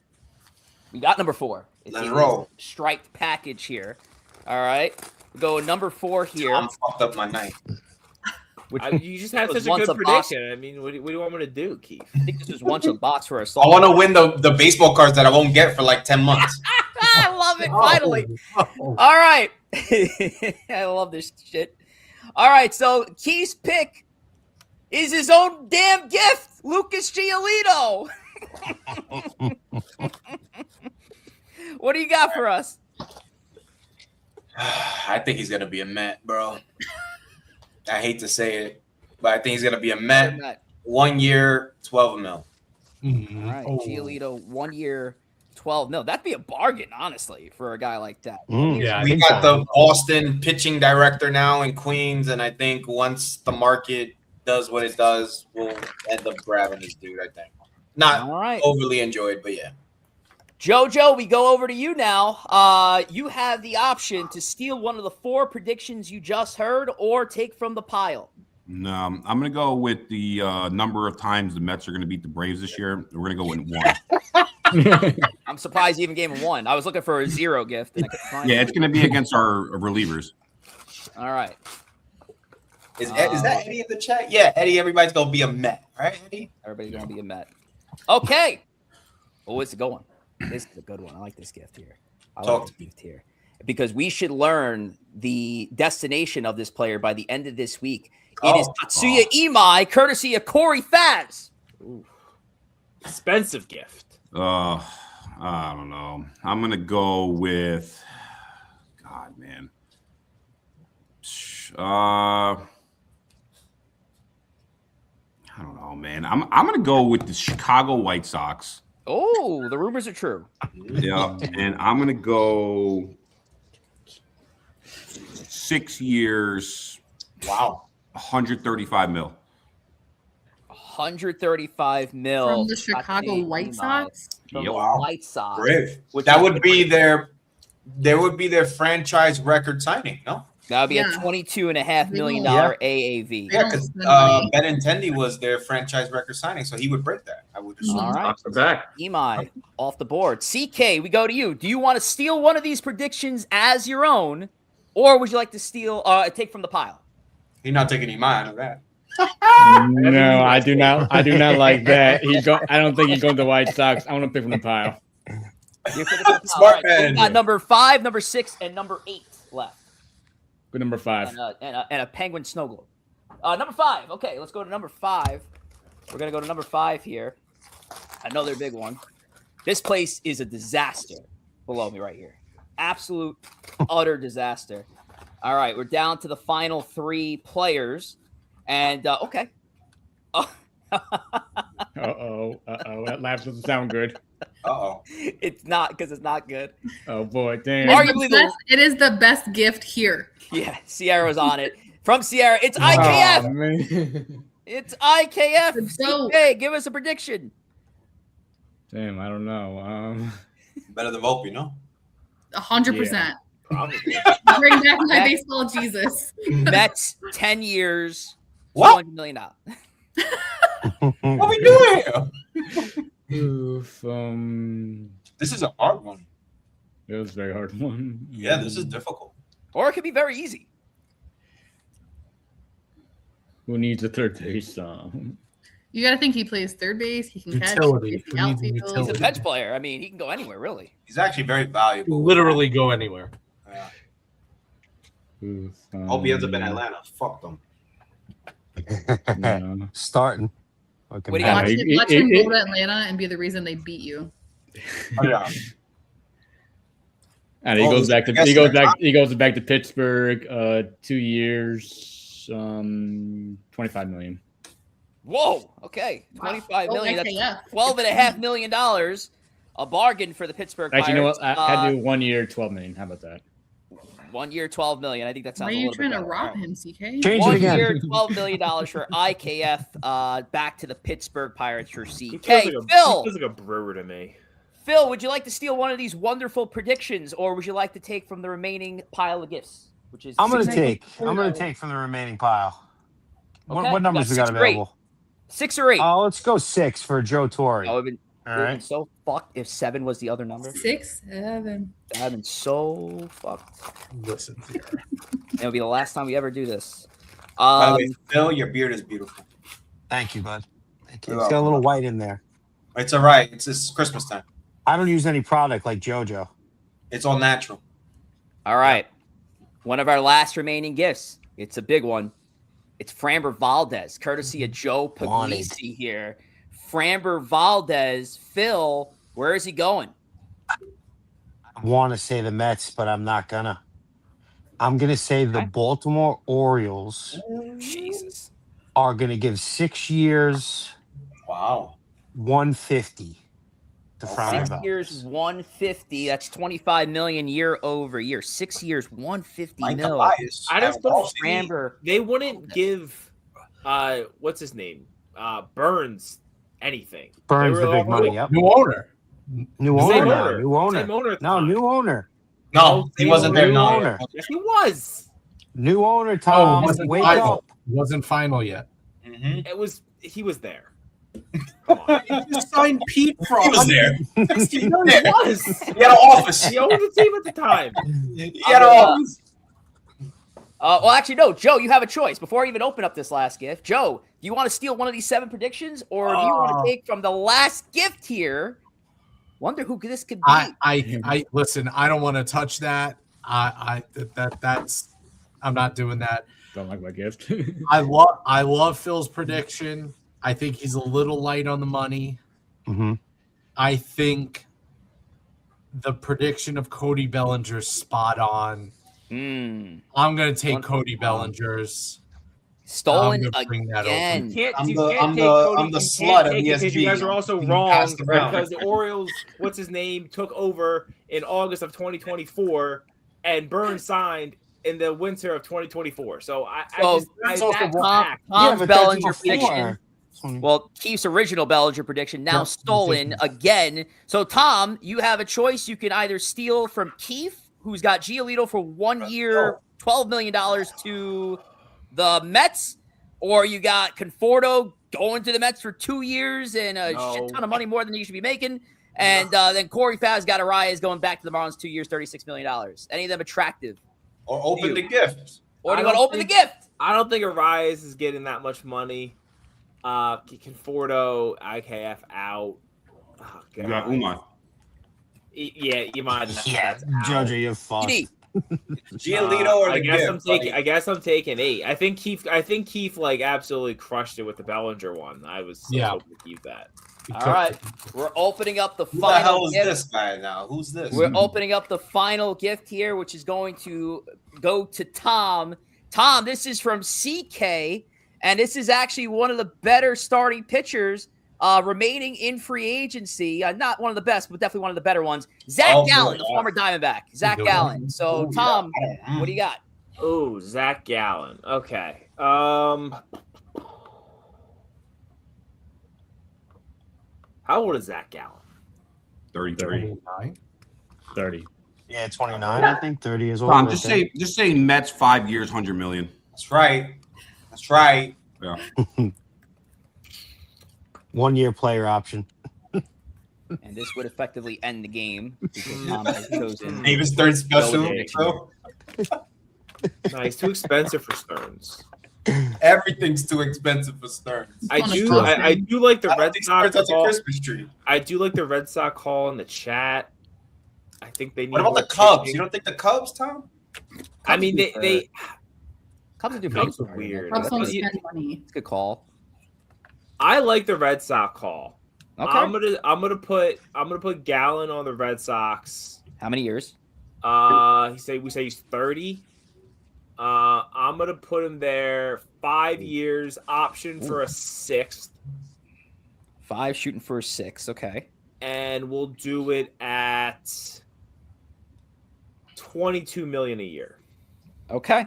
We got number 4. It's Let's in roll. this striped package here. All right. We go number 4 here. I'm fucked up my night. You just had was such a once good a box. prediction. I mean, what do you want me to do, Keefe? I think this was once a box for us. I want to win the baseball cards that I won't get for like 10 months. I love it. Finally. Oh. All right. I love this shit. All right. So Keith's pick is his own damn gift, Lucas Giolito. What do you got for us? I think he's going to be a Met, bro. I hate to say it, but I think he's going to be a Met. 1 year, 12 mil. Mhm. All right. Oh. Giolito, 1 year, 12 mil. That'd be a bargain, honestly, for a guy like that. Yeah, I We think got so. the Boston pitching director now in Queens, and I think once the market does what it does, we'll end up grabbing this dude, I think. Not All right. overly enjoyed, but yeah. JoJo, we go over to you now. You have the option to steal one of the 4 predictions you just heard or take from the pile. No, I'm going to go with the number of times the Mets are going to beat the Braves this year. We're going to go with 1. I'm surprised you even gave him 1. I was looking for a 0 gift. And I couldn't find Yeah, it. it's going to be against our relievers. All right. Is that Eddie in the chat? Yeah, Eddie, everybody's going to be a Met, right, Eddie? Everybody's going to be a Met. Okay. Oh, it's a good one. This is a good one. I like this gift here. I like this gift here. Because we should learn the destination of this player by the end of this week. It is Tatsuya Imai, courtesy of Corey Favs. Expensive gift. I don't know. I'm going to go with God, man. I don't know, man. I'm going to go with the Chicago White Sox. Oh, the rumors are true. Yeah, and I'm going to go 6 years. Wow. 135 mil. 135 mil from the Chicago White Sox. From the White Sox. Brave. That would be their franchise record signing, no? That would be a $22.5 million AAV. Yeah, because Benintendi was their franchise record signing, so he would break that. I would assume. All right. Back. Imai off the board. CK, we go to you. Do you want to steal one of these predictions as your own, or would you like to steal take from the pile? He's not taking any mind of that. No, I do not. I do not like that. I don't think he's going to the White Sox. I want to pick from the pile. Smart man. We got number 5, number 6, and number 8 left. Good number 5. And a penguin snow globe. Number 5. Okay, let's go to number 5. We're gonna go to number 5 here. Another big one. This place is a disaster below me right here. Absolute, utter disaster. All right, we're down to the final 3 players. And, okay. That laugh doesn't sound good. It's not, because it's not good. Oh, boy, damn. It is the best gift here. Yeah, Ciarra's on it. From Ciarra, it's IKF. It's IKF. Hey, give us a prediction. Damn, I don't know. Better than Volpe, no? 100%. Bring back my baseball Jesus. Mets 10 years, what? $200 million. What are we doing here? Oof, this is a hard one. It was a very hard one. Yeah, this is difficult. Or it could be very easy. Who needs a third base? You got to think he plays third base. He can Utility. catch. He's a bench player. I mean, he can go anywhere, really. He's actually very valuable. Literally go anywhere. Hope he ends up in Atlanta. Fuck them. No. Starting. Watch him go to Atlanta and be the reason they beat you. Oh, yeah. And he goes back to Pittsburgh. 2 years, $25 million. Whoa. Okay. $25 million. That's yeah. $12.5 million. A bargain for the Pittsburgh Pirates. Actually, you know what? I had to do 1 year, $12 million. How about that? 1 year, $12 million. I think that sounds. Why are a you little trying bit to better. rob him, CK? Change 1 it again. year, $12 million for IKF. Back to the Pittsburgh Pirates for CK. He Phil. feels like a brewer to me. Phil, would you like to steal one of these wonderful predictions, or would you like to take from the remaining pile of gifts? Which is I'm gonna take from the remaining pile. Okay. What numbers we got 6 or 8. available? 6 or 8. Oh, let's go 6 for Joe Torre. It would have been All right. so fucked if 7 was the other number. 6, 7. That would have been so fucked. Listen, It would be the last time we ever do this. By the way, Phil, your beard is beautiful. Thank you, bud. Thank you. It's got a little white in there. It's all right. It's Christmas time. I don't use any product like JoJo. It's all natural. All right. One of our last remaining gifts. It's a big one. It's Framber Valdez, courtesy of Joe Pugliese here. Framber Valdez. Phil, where is he going? I want to say the Mets, but I'm not gonna. I'm gonna say the Baltimore Orioles Jesus. are gonna give 6 years. Wow. 150 to Framber 6 Valdez. years, 150. That's $25 million year over year. 6 years, 150 mil. I just don't Framber. They wouldn't give what's his name? Burns anything. Burns the big money. Yep. New owner. New Same owner. owner. New owner. Same owner at the No, time. new owner. No, he wasn't there. New No, owner. Yes, he was. New owner, Oh, Tom. it wasn't Wake final. up. It wasn't final yet. He was there. You just signed Pete for He was there. He was. He had an office. He owned the team at the time. He had an office. Well, actually, no, Joe, you have a choice. Before I even open up this last gift, Joe, do you want to steal one of these 7 predictions, or do you want to take from the last gift here? Wonder who this could be. I listen. I don't want to touch that. That's. I'm not doing that. Don't like my gift. I love Phil's prediction. I think he's a little light on the money. Mm-hmm. I think the prediction of Cody Bellinger's spot on. I'm going to take Cody Bellinger's. Stolen bring that again. over. You can't I'm take the Cody. slut of Because ESB. you guys are also I'm wrong passed around. because the Orioles, what's his name, took over in August of 2024, and Burns signed in the winter of 2024. So Tom's Bellinger prediction. Well, Keef's original Bellinger prediction now stolen again. So, Tom, you have a choice. You can either steal from Keef, who's got Giolito for 1 year, $12 million to the Mets, or you got Conforto going to the Mets for 2 years and a shit ton of money more than you should be making. And then Corey Favs got Arias going back to the Marlins 2 years, $36 million. Any of them attractive? Or open the gift. Or do you want to open the gift? I don't think Arias is getting that much money. Conforto, IKF out. Oh, You got Umar. Yeah, you might. Yeah, JoJo, you're fucked. Giolito or the gift? I guess I'm taking 8. I think Keef like absolutely crushed it with the Bellinger one. I was hoping to keep that. All right, we're opening up the Who final the hell is gift. this guy now? Who's this? We're opening up the final gift here, which is going to go to Tom. Tom, this is from CK, and this is actually one of the better starting pitchers remaining in free agency. Not one of the best, but definitely one of the better ones. Zach Gallen, the former Diamondback. Zach Gallen. So, Tom, what do you got? Oh, Zach Gallen. Okay. How old is Zach Gallen? 30. 30. Yeah, 29, I think. 30 is old. Tom, just say Mets 5 years, 100 million. That's right. That's right. Yeah. 1 year player option. And this would effectively end the game because Tom has chosen Davis third special, bro. No, he's too expensive for Stearns. Everything's too expensive for Stearns. I do like the Red Sox. That's a Christmas tree. I do like the Red Sox call in the chat. I think they need. What about the Cubs? You don't think the Cubs, Tom? I mean, they Cubs do Cubs are weird. Cubs don't spend money. It's a good call. I like the Red Sox call. Okay. I'm gonna put Gallen on the Red Sox. How many years? We say he's 30. I'm gonna put him there 5 years, option for a 6th. 5 shooting for a 6. Okay. And we'll do it at $22 million a year. Okay.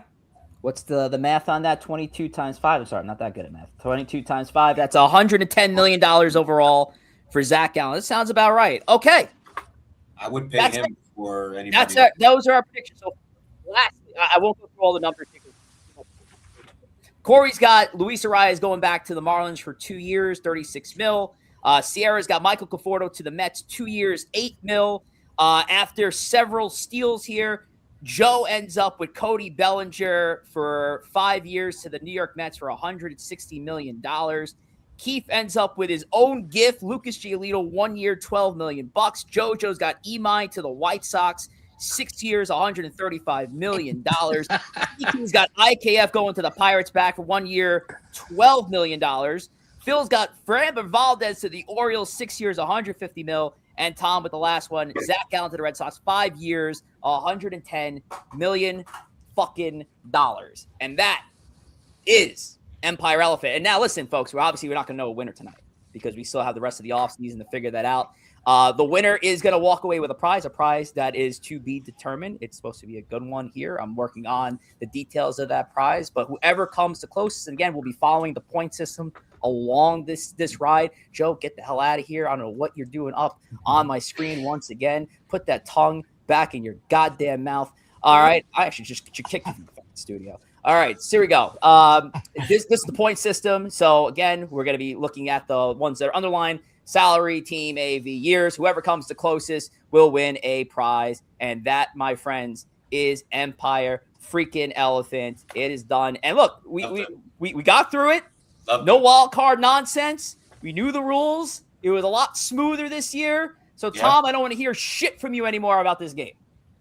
What's the math on that? 22 times 5. I'm sorry, I'm not that good at math. 22 times 5. That's $110 million overall for Zach Gallen. That sounds about right. Okay. I would pay him for anybody. Those are our predictions. So lastly, I won't go through all the numbers. Corey's got Luis Arias going back to the Marlins for 2 years, $36 million. Ciarra's got Michael Conforto to the Mets, 2 years, $8 million. After several steals here, Joe ends up with Cody Bellinger for 5 years to the New York Mets for $160 million. Keefe ends up with his own gift, Lucas Giolito, 1 year, $12 million. JoJo's got Emine to the White Sox, 6 years, $135 million. He's got IKF going to the Pirates back for 1 year, $12 million. Phil's got Framber Valdez to the Orioles, 6 years, $150 million. And Tom with the last one, Zach Gallen to the Red Sox, 5 years, $110 million fucking dollars. And that is Empire Elephant. And now listen, folks, we're not going to know a winner tonight because we still have the rest of the offseason to figure that out. The winner is going to walk away with a prize that is to be determined. It's supposed to be a good one here. I'm working on the details of that prize, but whoever comes the closest, and again, we'll be following the point system along this ride. Joe, get the hell out of here. I don't know what you're doing up on my screen once again. Put that tongue back in your goddamn mouth. All right. I actually just kicked you from the fucking studio. All right, so here we go. This is the point system. So again, we're going to be looking at the ones that are underlined: salary, team, AV, years. Whoever comes the closest will win a prize. And that, my friends, is Empire freaking Elephant. It is done. And look, we got through it. No wild card nonsense. We knew the rules. It was a lot smoother this year. So Tom, I don't want to hear shit from you anymore about this game.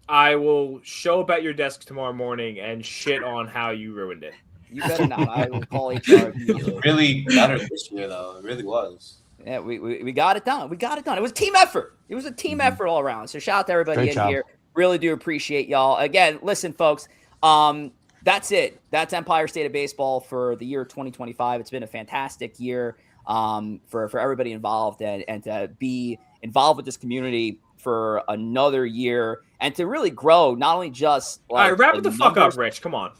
I will show up at your desk tomorrow morning and shit on how you ruined it. You better not. I will call HR. Really better this year, though. It really was. Yeah, we got it done. We got it done. It was a team effort. It was a team effort all around. So shout out to everybody Great in job. here. Really do appreciate y'all. Again, listen, folks. That's it. That's Empire State of Baseball for the year 2025. It's been a fantastic year for everybody involved and to be involved with this community for another year and to really grow, not only just all right, wrap it the fuck up, Rich. Come on.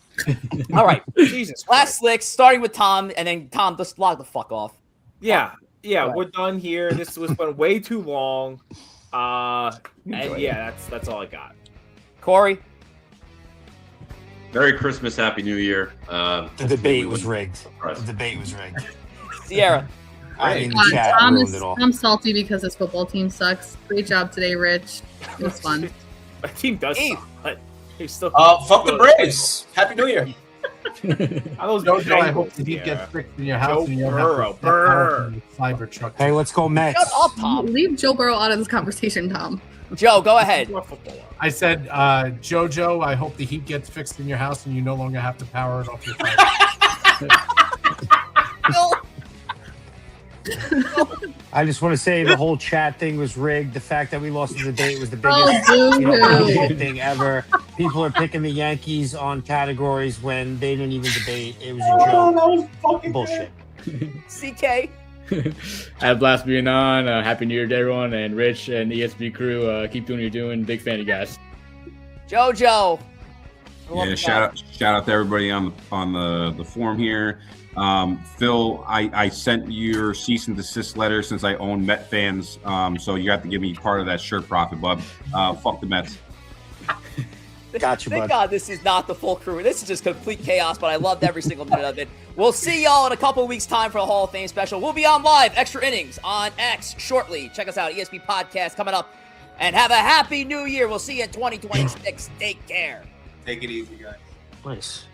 All right. Jesus. Last slicks, starting with Tom, and then Tom, just log the fuck off. Yeah, we're done here. This was been way too long. And yeah, that's all I got. Corey. Merry Christmas, Happy New Year. The debate was rigged. The debate was rigged. Ciarra. I'm salty because this football team sucks. Great job today, Rich. It was fun. My team does suck, but he's still. Fuck the Braves. Happy New Year. JoJo, I hope the heat gets fixed in your house and you don't have to cyber truck. Hey, let's go Mets. Shut up, Tom. Leave Joe Burrow out of this conversation, Tom. Joe, go ahead. I said, JoJo, I hope the heat gets fixed in your house and you no longer have to power it off your phone. I just want to say the whole chat thing was rigged. The fact that we lost the debate was the biggest thing ever. People are picking the Yankees on categories when they didn't even debate. It was a joke. That was fucking bullshit. CK. I had a blast being on. Happy New Year to everyone, and Rich and the ESB crew. Keep doing what you're doing. Big fan of you guys. JoJo. Yeah, shout out to everybody on the forum here. Phil, I sent your cease and desist letter since I own Met fans, so you have to give me part of that shirt profit, bud. Fuck the Mets. Gotcha, Thank bud. God this is not the full crew. This is just complete chaos, but I loved every single minute of it. We'll see y'all in a couple of weeks' time for the Hall of Fame special. We'll be on live, extra innings on X shortly. Check us out, ESP Podcast coming up. And have a happy new year. We'll see you in 2026. Take care. Take it easy, guys. Nice.